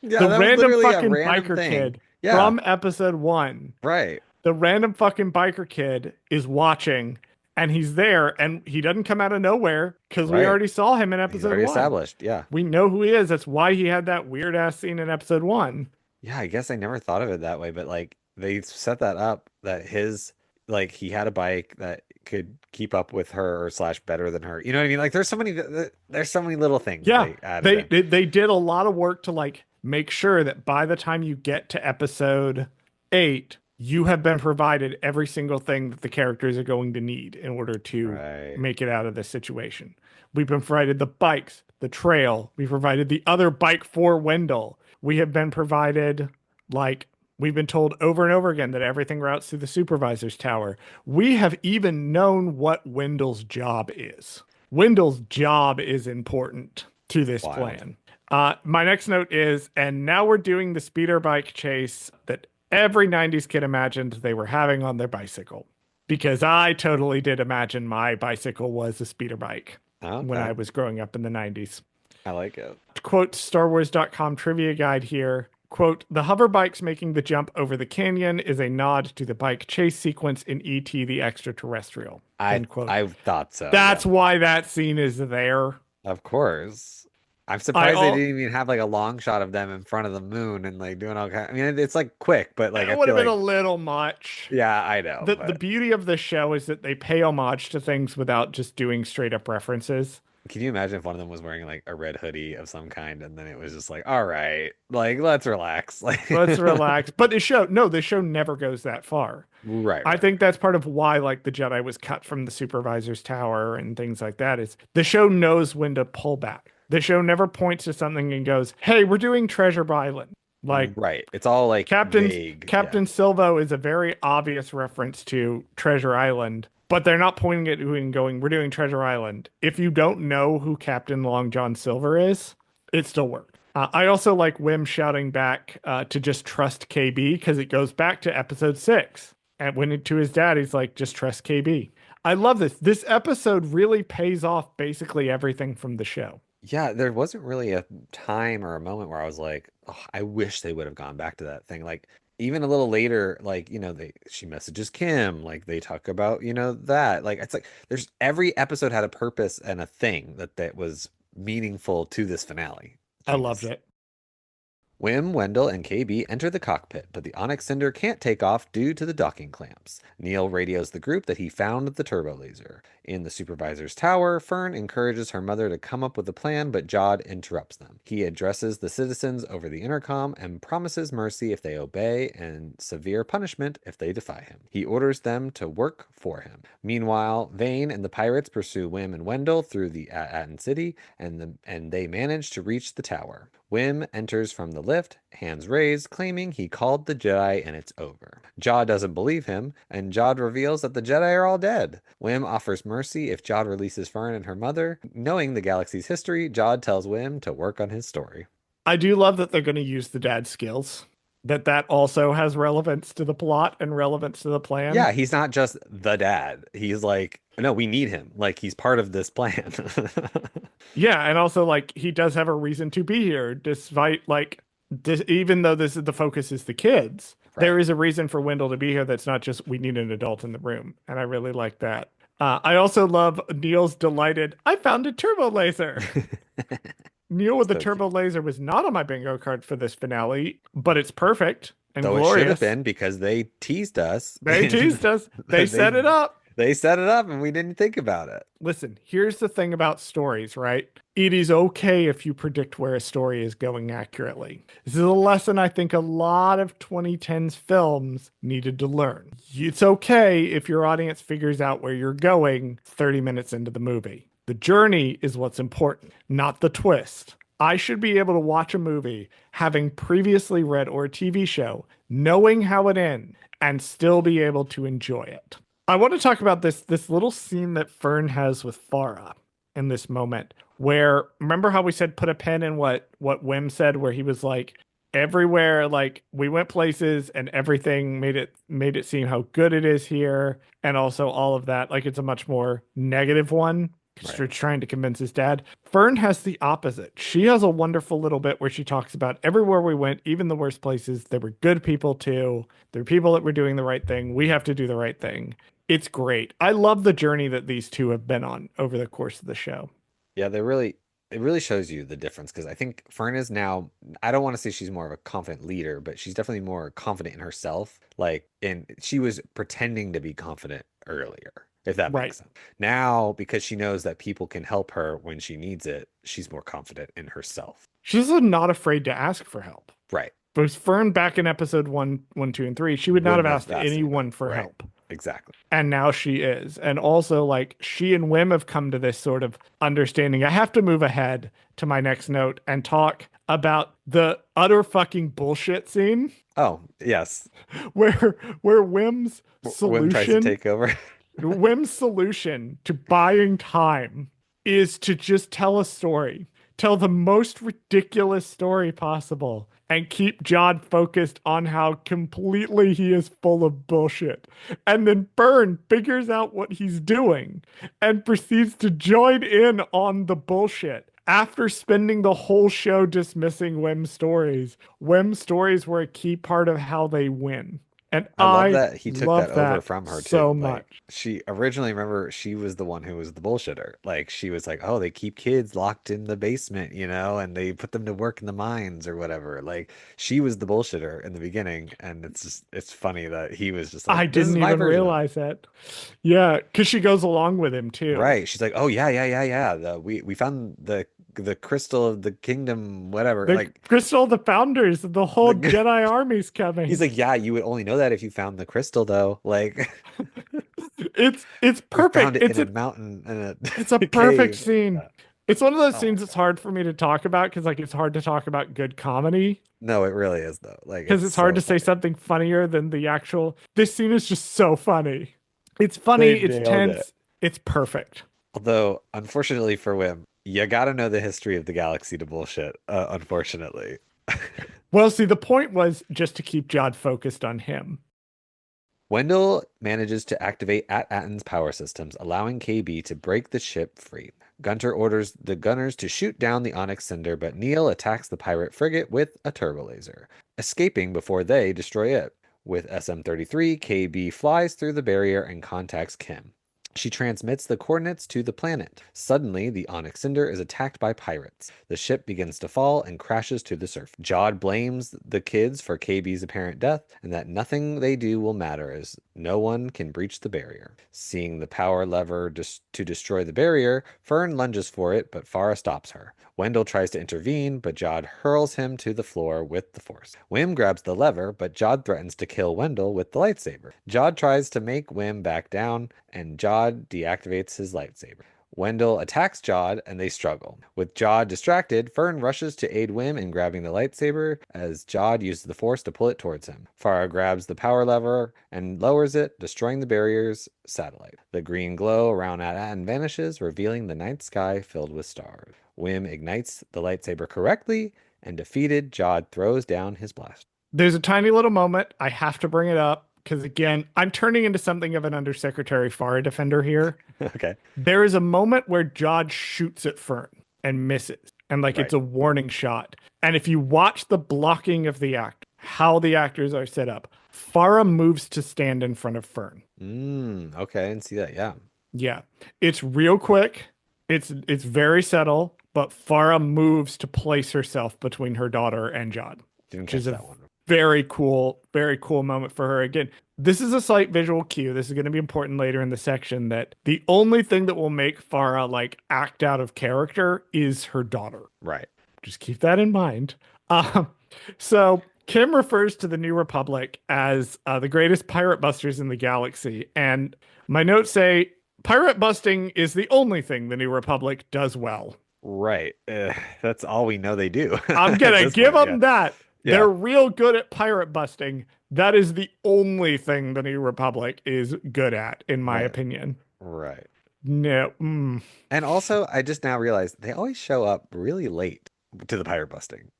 Yeah, The that was random literally a fucking random biker thing. kid Yeah, from episode 1, right, the random fucking biker kid is watching, and he's there, and he doesn't come out of nowhere because we right. already saw him in He's episode already 1. established. Yeah. We know who he is. That's why he had that weird ass scene in episode 1. Yeah, I guess I never thought of it that way, but like they set that up that his like he had a bike that could keep up with her or slash better than her. You know what I mean? Like there's so many little things Yeah, they added they, in. they they did a lot of work to like make sure that by the time you get to episode 8, you have been provided every single thing that the characters are going to need in order to Right. make it out of this situation. We've been provided the bikes, the trail. We provided the other bike for Wendell. We have been provided, like, we've been told over and over again that everything routes through the supervisor's tower. We have even known what Wendell's job is. Wendell's job is important to this Wild. plan. My next note is, and now we're doing the speeder bike chase that every 90s kid imagined they were having on their bicycle. Because I totally did imagine my bicycle was a speeder bike when I Okay. was growing up in the 90s. I like it. Quote StarWars.com trivia guide here. Quote, the hover bikes making the jump over the canyon is a nod to the bike chase sequence in E.T. the Extraterrestrial. I End quote. I thought so. Yeah. That's why that scene is there. Of course. I'm I surprised they all didn't even have like a long shot of them in front of the moon and like doing all kind. I mean, it's like quick, but like I It would feel have been a like little much. yeah, I know, The but beauty of the show is that they pay homage to things without just doing straight up references. can you imagine if one of them was wearing like a red hoodie of some kind and then it was just like, all right, like let's relax. Like Let's relax. But the show never goes that far. right, I right. think that's part of why like the Jedi was cut from the supervisor's tower and things like that is the show knows when to pull back. The show never points to something and goes, "Hey, we're doing Treasure Island." Like Right. It's all like vague. Yeah. Captain Silvo is a very obvious reference to Treasure Island, but they're not pointing at you and going, "We're doing Treasure Island." If you don't know who Captain Long John Silver is, it still works. I also like Wim shouting back to just trust KB because it goes back to episode 6. And when to his dad, he's like, just trust KB. I love this. This episode really pays off basically everything from the show. Yeah, there wasn't really a time or a moment where I was like, oh, I wish they would have gone back to that thing. Like even a little later, like, she messages Kim, like they talk about, that. Like it's like there's every episode had a purpose and a thing that was meaningful to this finale. I loved Genius. it. Wim, Wendell, and KB enter the cockpit, but the Onyx Cinder can't take off due to the docking clamps. Neil radios the group that he found the turbo laser. In the supervisor's tower, Fern encourages her mother to come up with a plan, but Jod interrupts them. He addresses the citizens over the intercom and promises mercy if they obey and severe punishment if they defy him. He orders them to work for him. Meanwhile, Vane and the pirates pursue Wim and Wendell through the Aten City, and they manage to reach the tower. Wim enters from the lift, hands raised, claiming he called the Jedi and it's over. Jod doesn't believe him, and Jod reveals that the Jedi are all dead. Wim offers mercy if Jod releases Fern and her mother. Knowing the galaxy's history, Jod tells Wim to work on his story. I do love that they're going to use the dad's skills. That also has relevance to the plot and relevance to the plan. Yeah, he's not just the dad. He's like, no, we need him. Like he's part of this plan. Yeah, and also like he does have a reason to be here, despite like even though this is the focus is the kids. Right. There is a reason for Wendell to be here. That's not just we need an adult in the room, and I really like that. I also love Neil's delighted. I found a turbo laser. Neil with the So turbo cute. laser was not on my bingo card for this finale, but it's perfect and Though it should have glorious. been because they teased us. They teased us. They set it up. They set it up and we didn't think about it. Listen, here's the thing about stories, right? It is okay if you predict where a story is going accurately. This is a lesson I think a lot of 2010s films needed to learn. It's okay if your audience figures out where you're going 30 minutes into the movie. The journey is what's important, not the twist. I should be able to watch a movie having previously read or a TV show, knowing how it ends, and still be able to enjoy it. I want to talk about this little scene that Fern has with Farah in this moment, where remember how we said put a pin in what Wim said, where he was like, everywhere, like we went places and everything made it seem how good it is here, and also all of that, like it's a much more negative one because Right. you're trying to convince his dad. Fern has the opposite. She has a wonderful little bit where she talks about everywhere we went, even the worst places, there were good people too. There are people that were doing the right thing. We have to do the right thing. It's great. I love the journey that these two have been on over the course of the show. Yeah, it really shows you the difference because I think Fern is now, I don't want to say she's more of a confident leader, but she's definitely more confident in herself. Like, and she was pretending to be confident earlier, if that Right. makes sense. Now, because she knows that people can help her when she needs it, she's more confident in herself. She's also not afraid to ask for help. Right. But Fern back in episode one, two, and three, she would not have Wouldn't have asked asked anybody. anyone for Right. help. Exactly. And now she is. And also, like, she and Wim have come to this sort of understanding. I have to move ahead to my next note and talk about the utter fucking bullshit scene Oh, yes. where where Wim's Wim tries to solution, take over. Wim's solution to buying time is to just tell a story. Tell the most ridiculous story possible and keep Jod focused on how completely he is full of bullshit. And then Byrne figures out what he's doing and proceeds to join in on the bullshit. After spending the whole show dismissing Wem's stories were a key part of how they win. And I love I that he took that love over that from her too. so Like much. she originally, remember, she was the one who was the bullshitter. Like she was like, "Oh, they keep kids locked in the basement, and they put them to work in the mines or whatever." Like she was the bullshitter in the beginning, and it's funny that he was just like, I "This is didn't my even version." realize that. Yeah, because she goes along with him too. Right. She's like, "Oh yeah, yeah, yeah, yeah. We found the crystal of the kingdom, whatever." The Like Crystal, the founders, the whole the Jedi army's he's coming. like, "Yeah, you would only know that if you found the crystal, though." Like It's we found perfect. it in a mountain in It's a a perfect cave. scene. Yeah. It's one of those Oh my scenes that's God. hard for me to talk about because like it's hard to talk about good comedy No, it really is though. Like because it's it's hard so to say funny. something funnier than the actual. This scene is just so funny. It's funny, They it's nailed it. tense, it's perfect. Although, unfortunately for Wim, you gotta know the history of the galaxy to bullshit. Unfortunately. Well, see, the point was just to keep Jod focused on him. Wendell manages to activate At-Atten's power systems, allowing KB to break the ship free. Gunter orders the gunners to shoot down the Onyx Cinder, but Neil attacks the pirate frigate with a turbo laser, escaping before they destroy it. With SM-33, KB flies through the barrier and contacts Kim. She transmits the coordinates to the planet. Suddenly, the Onyx Cinder is attacked by pirates. The ship begins to fall and crashes to the surface. Jod blames the kids for KB's apparent death and that nothing they do will matter as no one can breach the barrier. Seeing the power lever to destroy the barrier, Fern lunges for it, but Farah stops her. Wendell tries to intervene, but Jod hurls him to the floor with the force. Wim grabs the lever, but Jod threatens to kill Wendell with the lightsaber. Jod tries to make Wim back down, and Jod deactivates his lightsaber. Wendell attacks Jod and they struggle. With Jod distracted, Fern rushes to aid Wim in grabbing the lightsaber as Jod uses the force to pull it towards him. Farah grabs the power lever and lowers it, destroying the barrier's satellite. The green glow around At-Atan vanishes, revealing the night sky filled with stars. Wim ignites the lightsaber correctly, and defeated, Jod throws down his blaster. There's a tiny little moment. I have to bring it up because, again, I'm turning into something of an Undersecretary Farah defender here. Okay. There is a moment where Jod shoots at Fern and misses, and like Right. it's a warning shot. And if you watch the blocking of the act, how the actors are set up, Farah moves to stand in front of Fern. Okay, I didn't see that. Yeah. Yeah, it's real quick. It's very subtle, but Farah moves to place herself between her daughter and Jod, Didn't which is catch a that one. very cool moment for her. Again, this is a slight visual cue. This is going to be important later in the section that the only thing that will make Farah like act out of character is her daughter. Right. Just keep that in mind. Um, so Kim refers to the New Republic as the greatest pirate busters in the galaxy. And my notes say pirate busting is the only thing the New Republic does well. Right. That's all we know they do I'm at gonna this give point. Yeah. them that. Yeah. They're real good at pirate busting. That is the only thing the New Republic is good at, in my Right. opinion. Right. No, And also, I just now realized they always show up really late to the pirate busting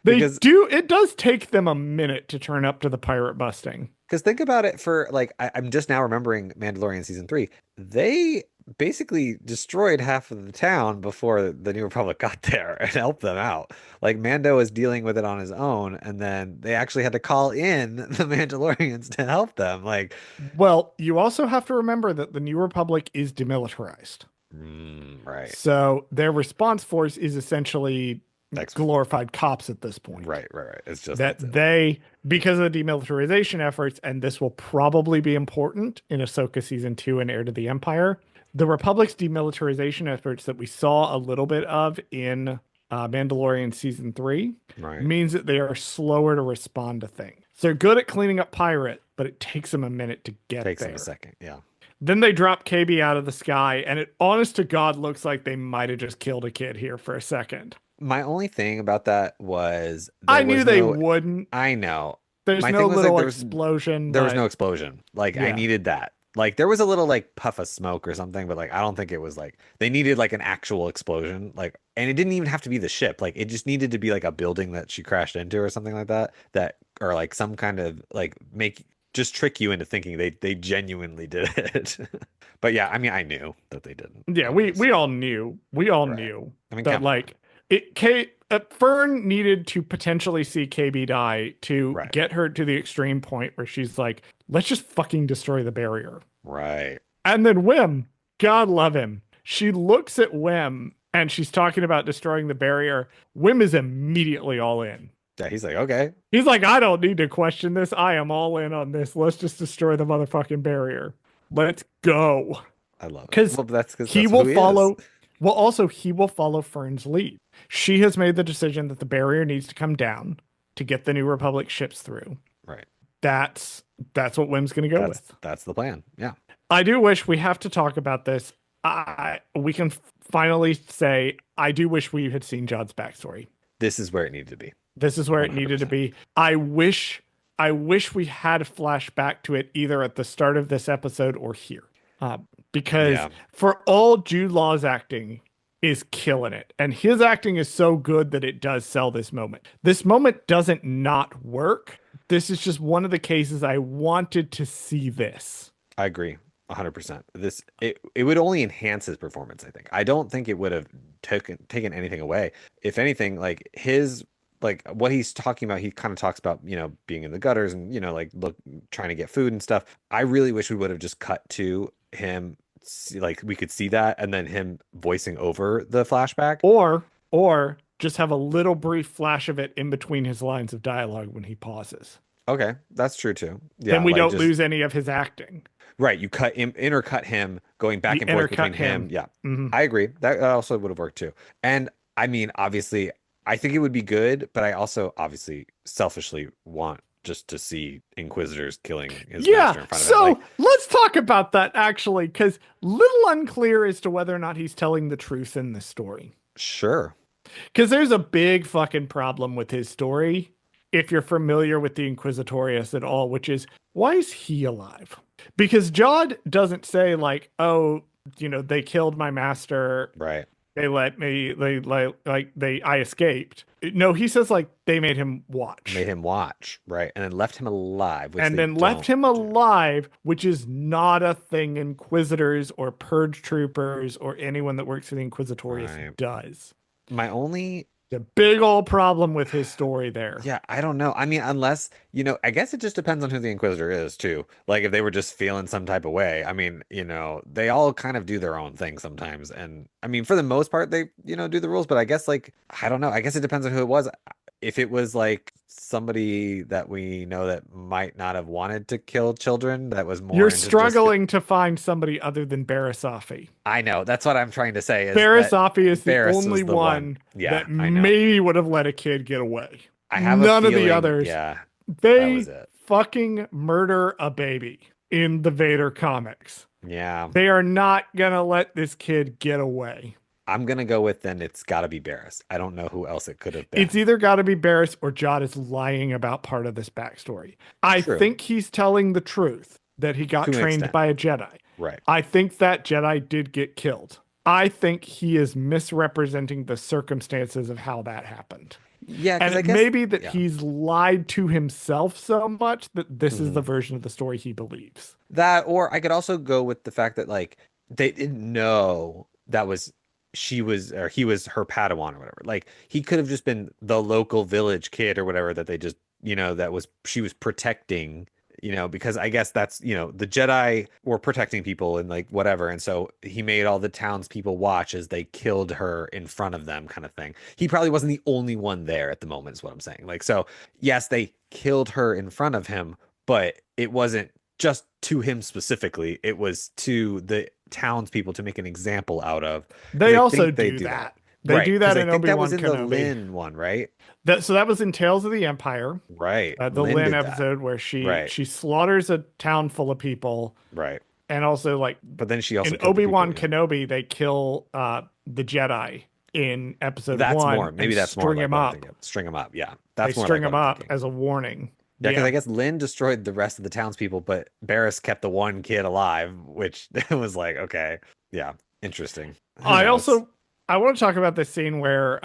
they because do. It does take them a minute to turn up to the pirate busting. think about it for like I'm just now remembering Mandalorian season 3. They basically destroyed half of the town before the New Republic got there and helped them out. Like Mando was dealing with it on his own, and then they actually had to call in the Mandalorians to help them. Like, Well, you also have to remember that the New Republic is demilitarized. right, So their response force is essentially X, glorified cops at this point. right. It's just That that's it. they, because of the demilitarization efforts, and this will probably be important in Ahsoka season 2 and Heir to the Empire, the Republic's demilitarization efforts that we saw a little bit of in Mandalorian season 3 Right. means that they are slower to respond to things. So they're good at cleaning up pirate, but it takes them a minute to get Takes them a there. second. Yeah. Then they drop KB out of the sky, and it honest to God looks like they might have just killed a kid here for a second. My only thing about that was I there knew was they no, wouldn't. I know. There's My no thing was like little explosion, there was but no explosion. Like I yeah. needed that. Like there was a little like puff of smoke or something, but like I don't think it was like they needed like an actual explosion. Like and it didn't even have to be the ship. Like it just needed to be like a building that she crashed into or something like that. That or like some kind of like make just trick you into thinking they genuinely did it. But yeah, I mean I knew that they didn't. Yeah, It was we just all knew. We all right. knew I mean that come on. like Fern needed to potentially see KB die to Right. get her to the extreme point where she's like, let's just fucking destroy the barrier. Right. And then Wim, God love him. She looks at Wim and she's talking about destroying the barrier. Wim is immediately all in. Yeah, he's like, okay, He's like, I don't need to question this. I am all in on this. Let's just destroy the motherfucking barrier. Let's go. I love it. Because Well, that's because he that's will who he is. follow. Well, also, he will follow Fern's lead. She has made the decision that the barrier needs to come down to get the New Republic ships through. Right. That's that's what Wim's going to go with. That's the plan. Yeah. I do wish we have to talk about this. We can finally say I do wish we had seen Jod's backstory. This is where it needed to be. This is where it needed to 100%. be. I wish we had flashed back to it either at the start of this episode or here. Because Yeah. for all Jude Law's acting is killing it. And his acting is so good that it does sell this moment. This moment doesn't not work. This is just one of the cases I wanted to see this. I agree. 100%. It would only enhance his performance, I think. I don't think it would have taken anything away. If anything, like his like what he's talking about, he kind of talks about, being in the gutters and, like trying to get food and stuff. I really wish we would have just cut to him like we could see that and then him voicing over the flashback. Or just have a little brief flash of it in between his lines of dialogue when he pauses. Okay, that's true too. Then Yeah, we like don't just lose any of his acting. right, you cut him, intercut him, going back You and forth between intercut him. him. Yeah, Mhm. I agree. That also would have worked too. And I mean, obviously, I think it would be good, but I also obviously selfishly want just to see Inquisitors killing his Yeah, master in front of him. so Like, let's talk about that actually, because little unclear as to whether or not he's telling the truth in this story. sure. Because there's a big fucking problem with his story, if you're familiar with the Inquisitorius at all, which is why is he alive? Because Jod doesn't say like, oh, they killed my master. Right. They let me, I escaped. No, he says like they made him Made watch. him watch, right? And then left him alive, which And they then left don't him do. alive, which is not a thing Inquisitors or Purge Troopers or anyone that works for the Inquisitorius Right. does. My only The big old problem with his story there. Yeah, I don't know. I mean, unless, I guess it just depends on who the Inquisitor is too. Like if they were just feeling some type of way. I mean, they all kind of do their own thing sometimes. And I mean, for the most part, they, do the rules, but I guess like, I don't know. I guess it depends on who it was. If it was like somebody that we know that might not have wanted to kill children, that was more You're into just, struggling to find somebody other than Barasafi. I know. That's what I'm trying to say is that Barasafi is the Barris only was the one. one Yeah, that I know. maybe would have let a kid get away. I have a None of the feeling, others. yeah, that They was it. fucking murder a baby in the Vader comics. Yeah. They are not gonna let this kid get away. I'm gonna go with then it's got to be Barris. I don't know who else it could have It's been. either got to be Barris or Jod is lying about part of this backstory. I True, think he's telling the truth that he got to an trained extent. by a Jedi. Right. I think that Jedi did get killed. I think he is misrepresenting the circumstances of how that happened. Yeah, And because I it may guess be that yeah. he's lied to himself so much that this is the hmm version of the story he believes. That, or I could also go with the fact that like they didn't know that was she was or he was her Padawan or whatever. Like he could have just been the local village kid or whatever that they just, that was she was protecting, because I guess that's, the Jedi were protecting people and like whatever. And so he made all the townspeople watch as they killed her in front of them, kind of thing. He probably wasn't the only one there at the moment, is what I'm saying. Like, so yes, they killed her in front of him, but it wasn't just to him specifically. It was to the townspeople to make an example out of, because They I also think they do do that. that. They Right. do Because that I in think that was Obi-Wan in the Kenobi. Lynn one, right? So that was in Tales of the Empire, Right. the Lynn Lin did that. episode where she Right. she slaughters a town full of people, Right. and also like But then she also in killed the people, Obi-Wan Kenobi, they kill the Jedi in episode That's more, one and maybe that's more string like him what I'm up. thinking of. String them up. Yeah. They That's more string like what him I'm up thinking. as a warning. Yeah, because Yeah. I guess Lynn destroyed the rest of the townspeople, but Barris kept the one kid alive, which was like, okay, yeah, interesting. Who I knows? also I want to talk about the scene where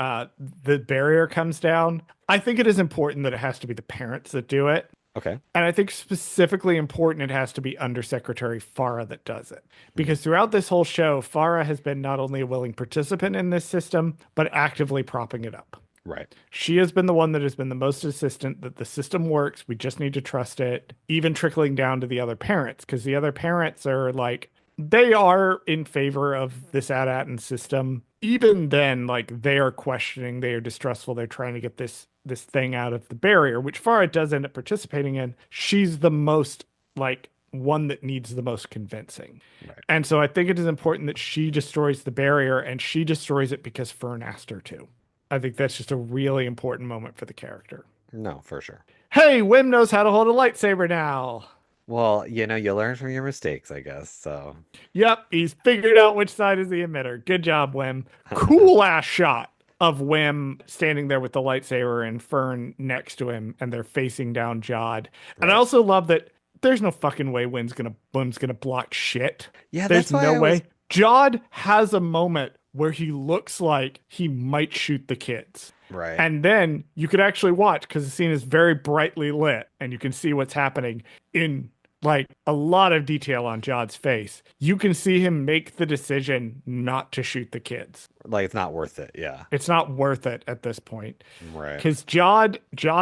the barrier comes down. I think it is important that it has to be the parents that do it. Okay. And I think specifically important it has to be Undersecretary Farah that does it. Hmm. Because throughout this whole show, Farah has been not only a willing participant in this system, but actively propping it up. Right. She has been the one that has been the most insistent that the system works. We just need to trust it, even trickling down to the other parents, because the other parents are like, they are in favor of this AT-AT system. Even then, like they are questioning, they are distrustful. They're trying to get this thing out of the barrier, which Farah does end up participating in. She's the most like one that needs the most convincing. Right. And so I think it is important that she destroys the barrier and she destroys it because Fern asked her to. I think that's just a really important moment for the character. No, for sure. Hey, Wim knows how to hold a lightsaber now. Well, you learn from your mistakes, I guess. So, Yep, he's figured out which side is the emitter. Good job, Wim. Cool ass shot of Wim standing there with the lightsaber and Fern next to him, and they're facing down Jod. And I right. also love that there's no fucking way Wim's gonna block shit. Yeah, There's that's why no I was way. Jod has a moment where he looks like he might shoot the kids. right. And then you could actually watch because the scene is very brightly lit and you can see what's happening in like a lot of detail on Jod's face. You can see him make the decision not to shoot the kids. Like it's not worth it. Yeah. It's not worth it at this point Right. because Jod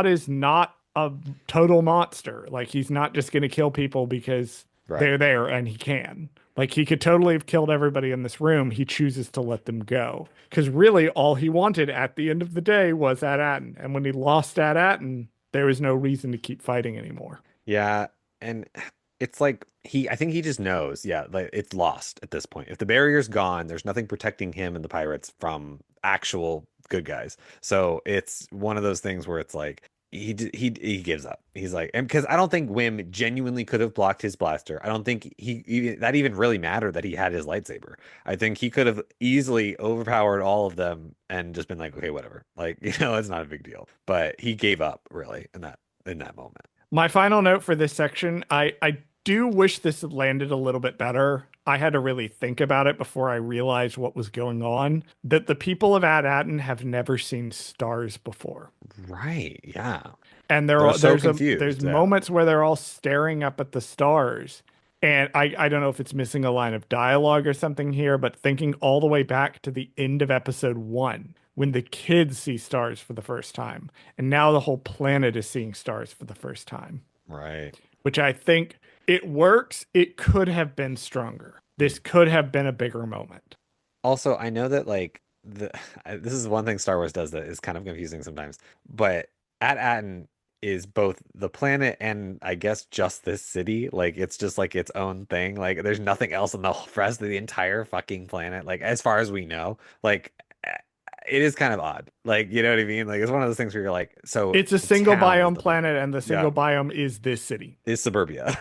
is not a total monster. Like he's not just going to kill people because Right. they're there and he can. Like he could totally have killed everybody in this room. He chooses to let them go because really all he wanted at the end of the day was At-Aten. And when he lost At-Aten, there was no reason to keep fighting anymore. Yeah, and it's like I think he just knows, yeah, like it's lost at this point. If the barrier's gone, there's nothing protecting him and the pirates from actual good guys. So it's one of those things where it's like he gives up. He's like, and because I don't think Wim genuinely could have blocked his blaster. I don't think that even really mattered that he had his lightsaber. I think he could have easily overpowered all of them and just been like, okay, whatever. Like, it's not a big deal. But he gave up really in that moment. My final note for this section, I do wish this had landed a little bit better. I had to really think about it before I realized what was going on. That the people of At-Aten have never seen stars before. Right. Yeah. And They're so there's confused. Yeah. moments where they're all staring up at the stars. And I don't know if it's missing a line of dialogue or something here, but thinking all the way back to the end of episode one, when the kids see stars for the first time. And now the whole planet is seeing stars for the first time, Right. which I think it works. It could have been stronger. Hmm. This could have been a bigger moment. Also, I know that like this is one thing Star Wars does that is kind of confusing sometimes, but at Aten is both the planet and I guess just this city. Like it's just like its own thing. Like there's nothing else on the rest of the entire fucking planet. Like as far as we know, like it is kind of odd. Like, you know what I mean? Like, it's one of those things where you're like, so It's a the single town is biome the planet. planet, and the Yeah, single biome is this city. is suburbia.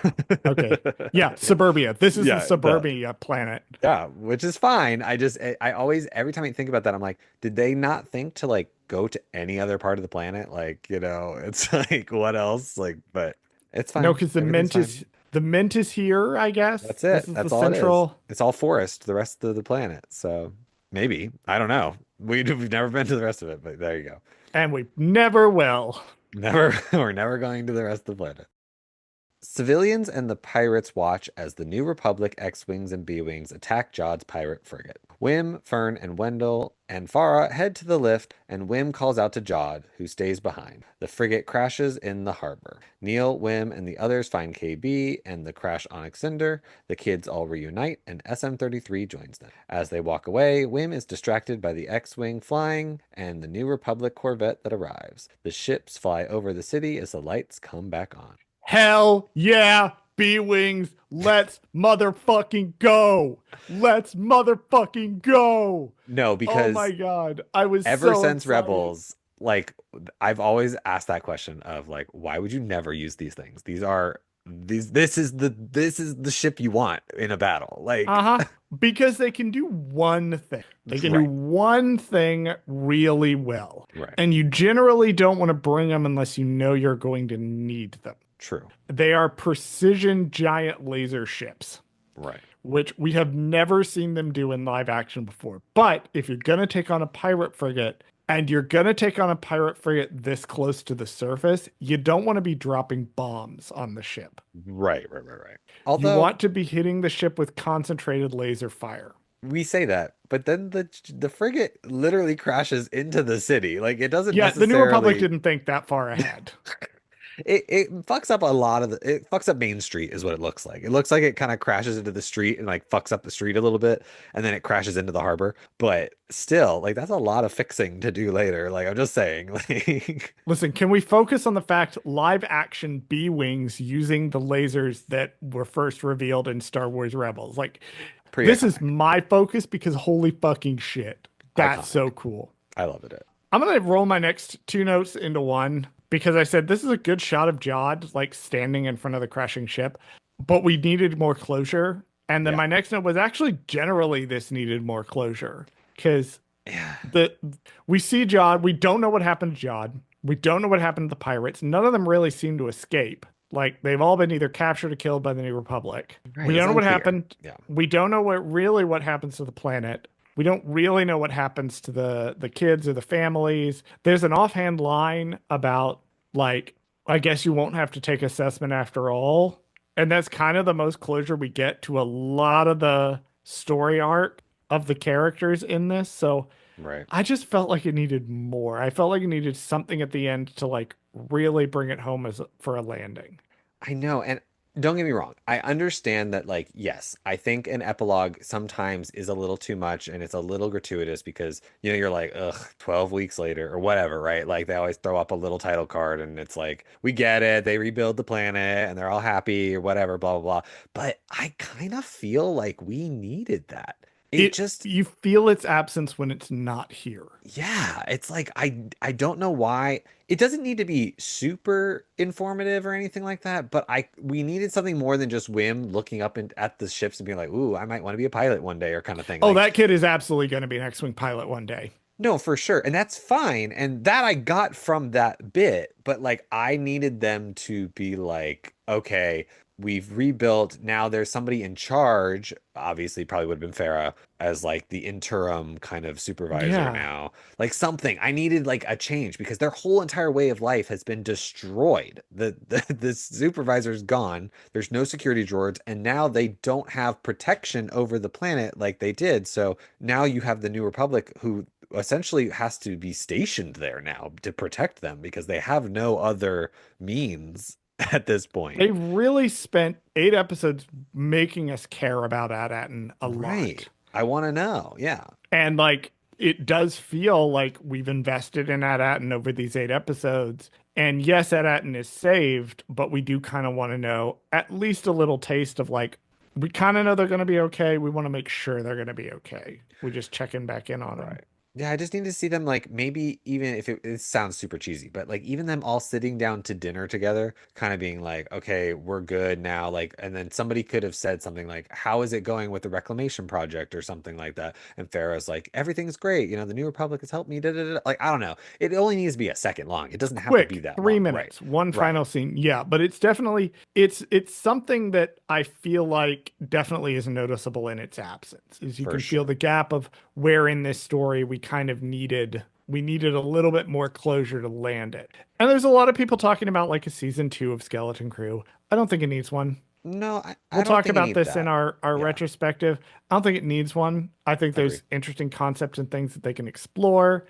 Okay. Yeah, suburbia. This is the Yeah, duh. suburbia planet. Yeah, which is fine. I always, every time I think about that, I'm like, did they not think to like go to any other part of the planet? Like, it's like, what else? Like, but it's No, fine. because Everything's fine. the mint is here, I guess. That's This it. is the That's all it is. central, It's all forest, the rest of the planet. So maybe, I don't know. We've never been to the rest of it, but there you go. and we never will. Never, we're never going to the rest of the planet. Civilians and the pirates watch as the New Republic X-Wings and B-Wings attack Jod's pirate frigate. Wim, Fern, and Wendell and Farah head to the lift, and Wim calls out to Jod, who stays behind. The frigate crashes in the harbor. Neil, Wim, and the others find KB and the crash Onyx Cinder. The kids all reunite, and SM-33 joins them. As they walk away, Wim is distracted by the X-Wing flying and the New Republic Corvette that arrives. The ships fly over the city as the lights come back on. Hell yeah, B-Wings. Let's motherfucking go. Let's motherfucking go. No, Oh my because God. I was ever so since excited. Rebels, like I've always asked that question of like, why would you never use these things? This is the ship you want in a battle. Like, Uh-huh. Because they can do one thing. They can do right, one thing really well. right, And you generally don't want to bring them unless you know you're going to need them. true, They are precision giant laser ships, right, which we have never seen them do in live action before. But if you're going to take on a pirate frigate and you're going to take on a pirate frigate this close to the surface, you don't want to be dropping bombs on the ship. right. You Although want to be hitting the ship with concentrated laser fire. we say that, but then the frigate literally crashes into the city. Like it doesn't Yeah, the New Republic necessarily. didn't think that far ahead. It fucks up a lot of it fucks up Main Street is what it looks like. It looks like it kind of crashes into the street and like fucks up the street a little bit and then it crashes into the harbor. But still, like that's a lot of fixing to do later. Like I'm just saying, like Listen, can we focus on the fact live action B-Wings using the lasers that were first revealed in Star Wars Rebels? Like, pretty this is iconic. my focus because holy fucking shit. That's so Iconic. cool. I love it. I'm gonna roll my next two notes into one because I said this is a good shot of Jod like standing in front of the crashing ship, but we needed more closure. And then Yeah. my next note was actually generally this needed more closure because Yeah. the we see Jod, we don't know what happened to Jod. We don't know what happened to the pirates. None of them really seem to escape. Like they've all been either captured or killed by the New Republic. Right. We It's don't know what unclear. happened. Yeah. We don't know what happens to the planet. We don't really know what happens to the kids or the families. There's an offhand line about like, I guess you won't have to take assessment after all. And that's kind of the most closure we get to a lot of the story arc of the characters in this. So Right. I just felt like it needed more. I felt like it needed something at the end to like really bring it home as for a landing. I know, and don't get me wrong. I understand that, like, yes, I think an epilogue sometimes is a little too much and it's a little gratuitous because, you're like, ugh, 12 weeks later or whatever, right? Like, they always throw up a little title card and it's like, we get it. They rebuild the planet and they're all happy or whatever, blah, blah, blah. But I kind of feel like we needed that. It It just You feel its absence when it's not here. yeah, it's like I don't know why. It doesn't need to be super informative or anything like that, but I we needed something more than just Wim looking up at the ships and being like, "Ooh, I might want to be a pilot one day," or kind of thing. Oh, Like, that kid is absolutely going to be an X-Wing pilot one day. no, for sure. And that's fine. And that I got from that bit, but like I needed them to be like, okay, we've rebuilt. Now there's somebody in charge. Obviously, probably would have been Farah as like the interim kind of supervisor Yeah. now. Like something. I needed like a change because their whole entire way of life has been destroyed. The supervisor's gone. There's no security droids, and now they don't have protection over the planet like they did. So now you have the New Republic who essentially has to be stationed there now to protect them because they have no other means at this point. They really spent 8 episodes making us care about At-Atten a lot. Right. I want to know. Yeah. And like it does feel like we've invested in At-Atten over these 8 episodes. And yes, At-Atten is saved, but we do kind of want to know at least a little taste of like, we kind of know they're going to be okay. We want to make sure they're going to be okay. We're just checking back in on them. Right. Yeah, I just need to see them like maybe even if it sounds super cheesy, but like even them all sitting down to dinner together, kind of being like, okay, we're good now. Like, and then somebody could have said something like, how is it going with the reclamation project or something like that? And Pharaoh's like, everything's great. You know, the New Republic has helped me. Da, da, da. Like, I don't know. It only needs to be a second long. It doesn't have to be Quick, that three long. Right. minutes, one Right. final scene. Yeah, but it's definitely it's something that I feel like definitely is noticeable in its absence. Is you For can feel sure. the gap of where in this story we needed a little bit more closure to land it. And there's a lot of people talking about like a season two of Skeleton Crew. I don't think it needs one. No, We'll I don't talk think it about needs this in that. our Yeah. retrospective. I don't think it needs one. I think Agree. there's interesting concepts and things that they can explore.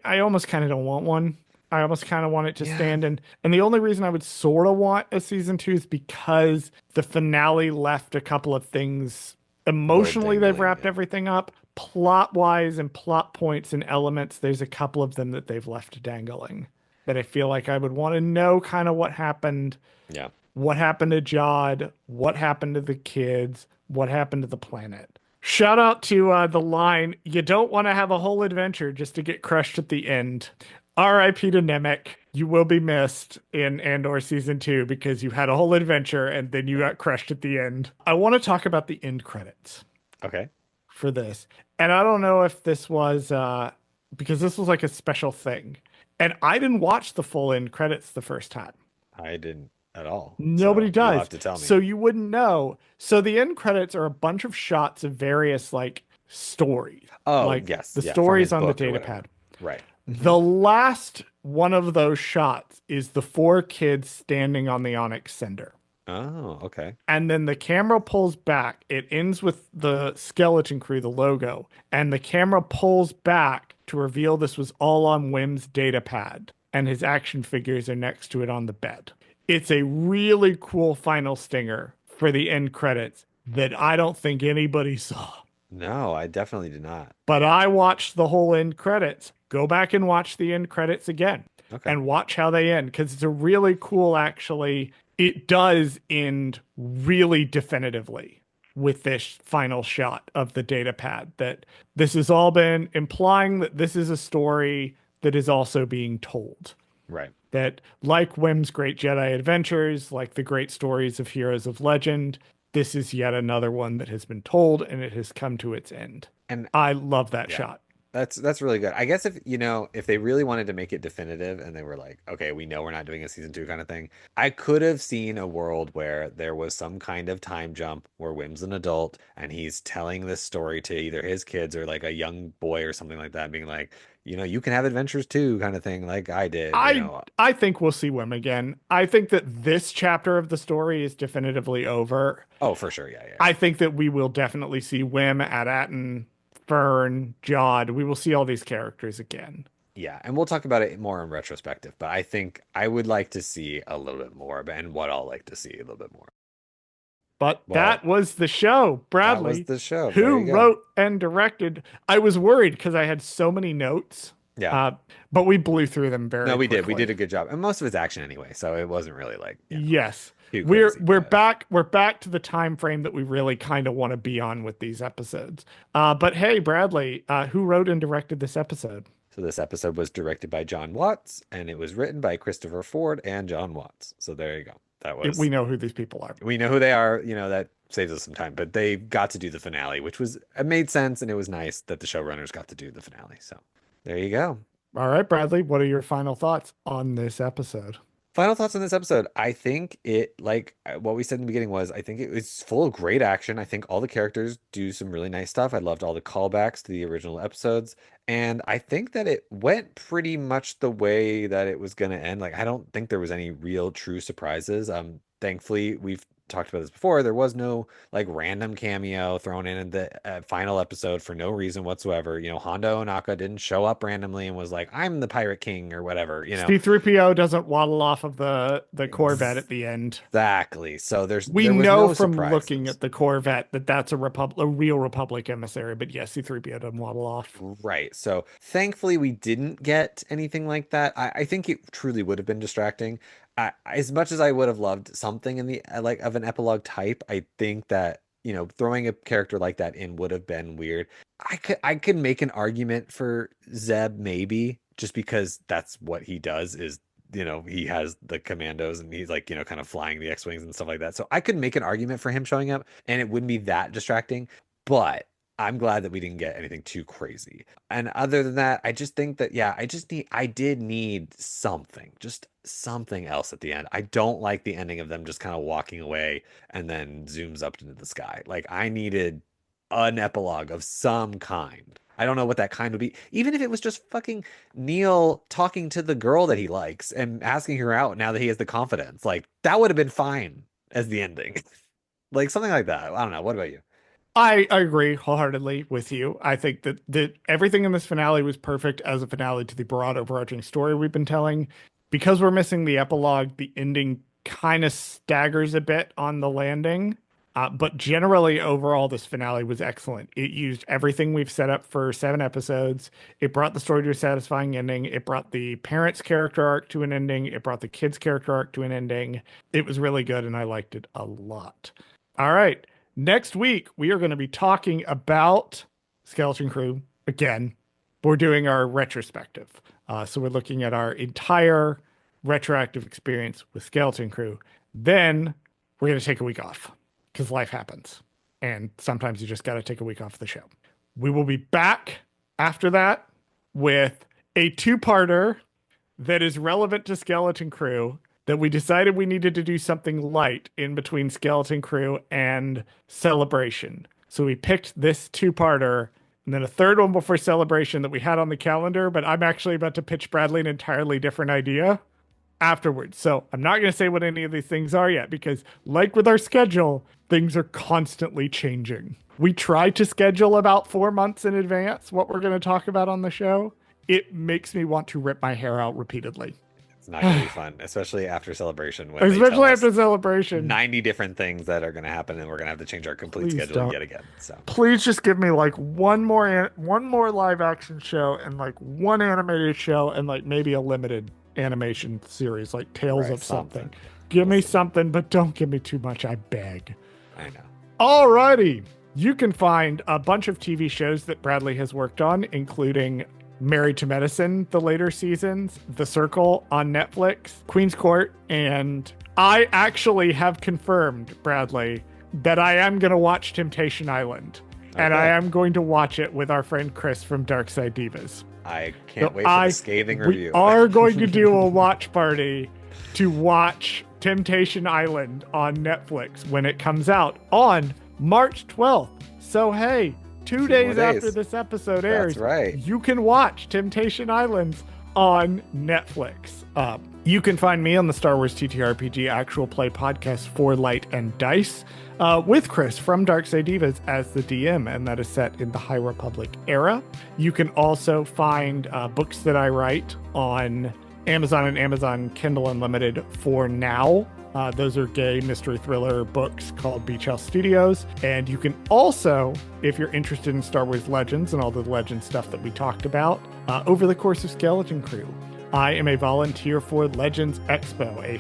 I almost kind of don't want one. I almost kind of want it to Yeah. stand and the only reason I would sort of want a season two is because the finale left a couple of things A little emotionally they've dangling. wrapped Yeah. everything up. Plot wise and plot points and elements, there's a couple of them that they've left dangling that I feel like I would want to know kind of Yeah. what happened to Jod, what happened to the kids, what happened to the planet. Shout out to the line, you don't want to have a whole adventure just to get crushed at the end. R.I.P. to Nemec. You will be missed in Andor season two because you had a whole adventure and then you got crushed at the end. I want to talk about the end credits Okay. for this. And I don't know if this was because this was like a special thing. And I didn't watch the full end credits the first time. I didn't at all. Nobody So you'll does. have to tell So me. you wouldn't know. So the end credits are a bunch of shots of various like stories, Oh, like yes. the Yeah. From stories his on the book or data whatever. pad. Right. Hmm. The last one of those shots is the four kids standing on the Onyx Cinder. Oh, okay. And then the camera pulls back. It ends with the Skeleton Crew, the logo, and the camera pulls back to reveal this was all on Wim's data pad, and his action figures are next to it on the bed. It's a really cool final stinger for the end credits that I don't think anybody saw. No, I definitely did not. But I watched the whole end credits. Go back and watch the end credits again Okay. and watch how they end because it's a really cool, actually. It does end really definitively with this final shot of the data pad that this has all been implying that this is a story that is also being told. Right. That, like Wim's Great Jedi Adventures, like the great stories of heroes of legend, this is yet another one that has been told and it has come to its end. And I love that yeah, shot. that's really good. I guess if you know, if they really wanted to make it definitive and they were like, okay, we know we're not doing a season two kind of thing, I could have seen a world where there was some kind of time jump where Wim's an adult and he's telling this story to either his kids or like a young boy or something like that, being like, you know, you can have adventures too, kind of thing, like I did, you I know. I think we'll see Wim again. I think that this chapter of the story is definitively over. Oh, for sure. Yeah, yeah, I think that we will definitely see Wim, At-Atten, Fern, Jod. We will see all these characters again. yeah, and we'll talk about it more in retrospective, but I think I would like to see a little bit more, and what I'll like to see a little bit more. But Well, that was the show, that was Bradley. the show. There Who you go. wrote and directed? I was worried because I had so many notes, Yeah. uh, but we blew through them No, very we did. We quickly. did a good job. And most of it's action anyway, so it wasn't really like, you know, Yes. too We're crazy. we're But back we're back to the time frame that we really kind of want to be on with these episodes. But hey, Bradley, who wrote and directed this episode? so this episode was directed by John Watts and it was written by Christopher Ford and John Watts. So there you go. That We was, know who these people are. we know who they are, you know, that saves us some time, but they got to do the finale, which was, it made sense and it was nice that the showrunners got to do the finale. So there you go. All right, Bradley, what are your final thoughts on this episode? Final thoughts on this episode. I think it, like what we said in the beginning, was I think it was full of great action. I think all the characters do some really nice stuff. I loved all the callbacks to the original episodes. And I think that it went pretty much the way that it was going to end. Like, I don't think there was any real true surprises. Thankfully, we've talked about this before. There was no like random cameo thrown in the final episode for no reason whatsoever. You know, Hondo Onaka didn't show up randomly and was like, I'm the Pirate King or whatever, you know. C3PO doesn't waddle off of the Corvette at the end. Exactly. So We there was know no from looking surprises. at the Corvette that that's a real Republic emissary, but yes, C3PO doesn't waddle off. Right. So thankfully we didn't get anything like that. I think it truly would have been distracting. As much as I would have loved something in the like of an epilogue type, I think that throwing a character like that in would have been weird. I could make an argument for Zeb maybe just because that's what he does is he has the commandos and he's like, kind of flying the X-Wings and stuff like that. So I could make an argument for him showing up and it wouldn't be that distracting, but I'm glad that we didn't get anything too crazy. And other than that, I just think that, yeah, I did need something, just something else at the end. I don't like the ending of them just kind of walking away and then zooms up into the sky. Like, I needed an epilogue of some kind. I don't know what that kind would be. Even if it was just fucking Neil talking to the girl that he likes and asking her out now that he has the confidence, like, that would have been fine as the ending. Like, something like that. I don't know. What about you? I agree wholeheartedly with you. I think that everything in this finale was perfect as a finale to the broad overarching story we've been telling. Because we're missing the epilogue, the ending kind of staggers a bit on the landing. But generally, overall, this finale was excellent. It used everything we've set up for 7 episodes. It brought the story to a satisfying ending. It brought the parents' character arc to an ending. It brought the kids' character arc to an ending. It was really good, and I liked it a lot. All right. Next week, we are going to be talking about Skeleton Crew again. We're doing our retrospective. So we're looking at our entire retroactive experience with Skeleton Crew. Then we're going to take a week off because life happens. And sometimes you just got to take a week off the show. We will be back after that with a two-parter that is relevant to Skeleton Crew that we decided we needed to do something light in between Skeleton Crew and Celebration. So we picked this two-parter and then a third one before Celebration that we had on the calendar, but I'm actually about to pitch Bradley an entirely different idea afterwards. So I'm not going to say what any of these things are yet because, like with our schedule, things are constantly changing. We try to schedule about 4 months in advance what we're going to talk about on the show. It makes me want to rip my hair out repeatedly. It's not going to be fun, especially after Celebration when they tell Especially us after Celebration. 90 different things that are going to happen and we're going to have to change our complete Please schedule don't. yet again. So Please just give me like one more live action show and like one animated show and like maybe a limited animation series like Tales of something. Give me something, but don't give me too much, I beg. I know. Alrighty. You can find a bunch of TV shows that Bradley has worked on, including Married to Medicine, the later seasons, The Circle on Netflix, Queen's Court, and I actually have confirmed, Bradley, that I am going to watch Temptation Island. Okay. And I am going to watch it with our friend Chris from Dark Side Divas. I can't wait for the scathing review. We are going to do a watch party to watch Temptation Island on Netflix when it comes out on March 12th. So, hey, two days after this episode airs, that's right, you can watch Temptation Islands on Netflix. You can find me on the Star Wars TTRPG actual play podcast for Light and Dice with Chris from Dark Side Divas as the DM, and that is set in the High Republic era. You can also find books that I write on Amazon and Amazon Kindle Unlimited for now. Those are gay mystery thriller books called Beach House Studios. And you can also, if you're interested in Star Wars Legends and all the Legends stuff that we talked about, over the course of Skeleton Crew, I am a volunteer for Legends Expo, a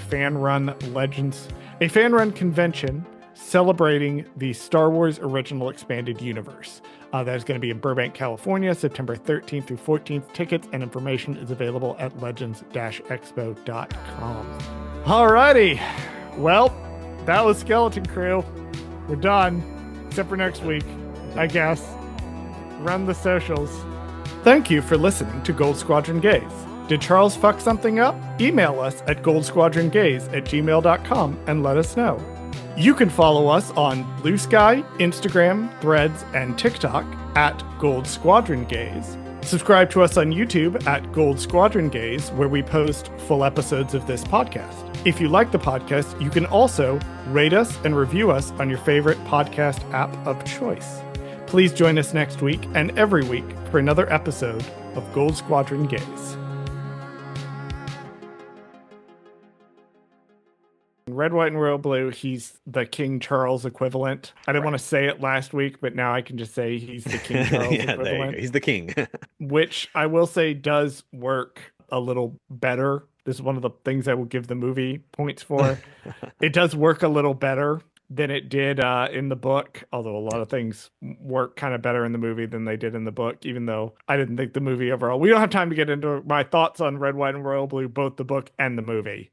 fan-run convention celebrating the Star Wars Original Expanded Universe. That is going to be in Burbank, California, September 13th through 14th. Tickets and information is available at legends-expo.com. Alrighty. Well, that was Skeleton Crew. We're done. Except for next week, I guess. Run the socials. Thank you for listening to Gold Squadron Gaze. Did Charles fuck something up? Email us at goldsquadrongaze@gmail.com and let us know. You can follow us on BlueSky, Instagram, Threads, and TikTok at Gold Squadron Gaze. Subscribe to us on YouTube at Gold Squadron Gaze, where we post full episodes of this podcast. If you like the podcast, you can also rate us and review us on your favorite podcast app of choice. Please join us next week and every week for another episode of Gold Squadron Gaze. Red, White, and Royal Blue, he's the King Charles equivalent. I didn't want to say it last week, but now I can just say he's the King Charles equivalent. There you go. He's the king. Which I will say does work a little better. This is one of the things I will give the movie points for. It does work a little better than it did in the book, although a lot Yeah. of things work kind of better in the movie than they did in the book, even though I didn't think the movie overall. We don't have time to get into my thoughts on Red, White, and Royal Blue, both the book and the movie.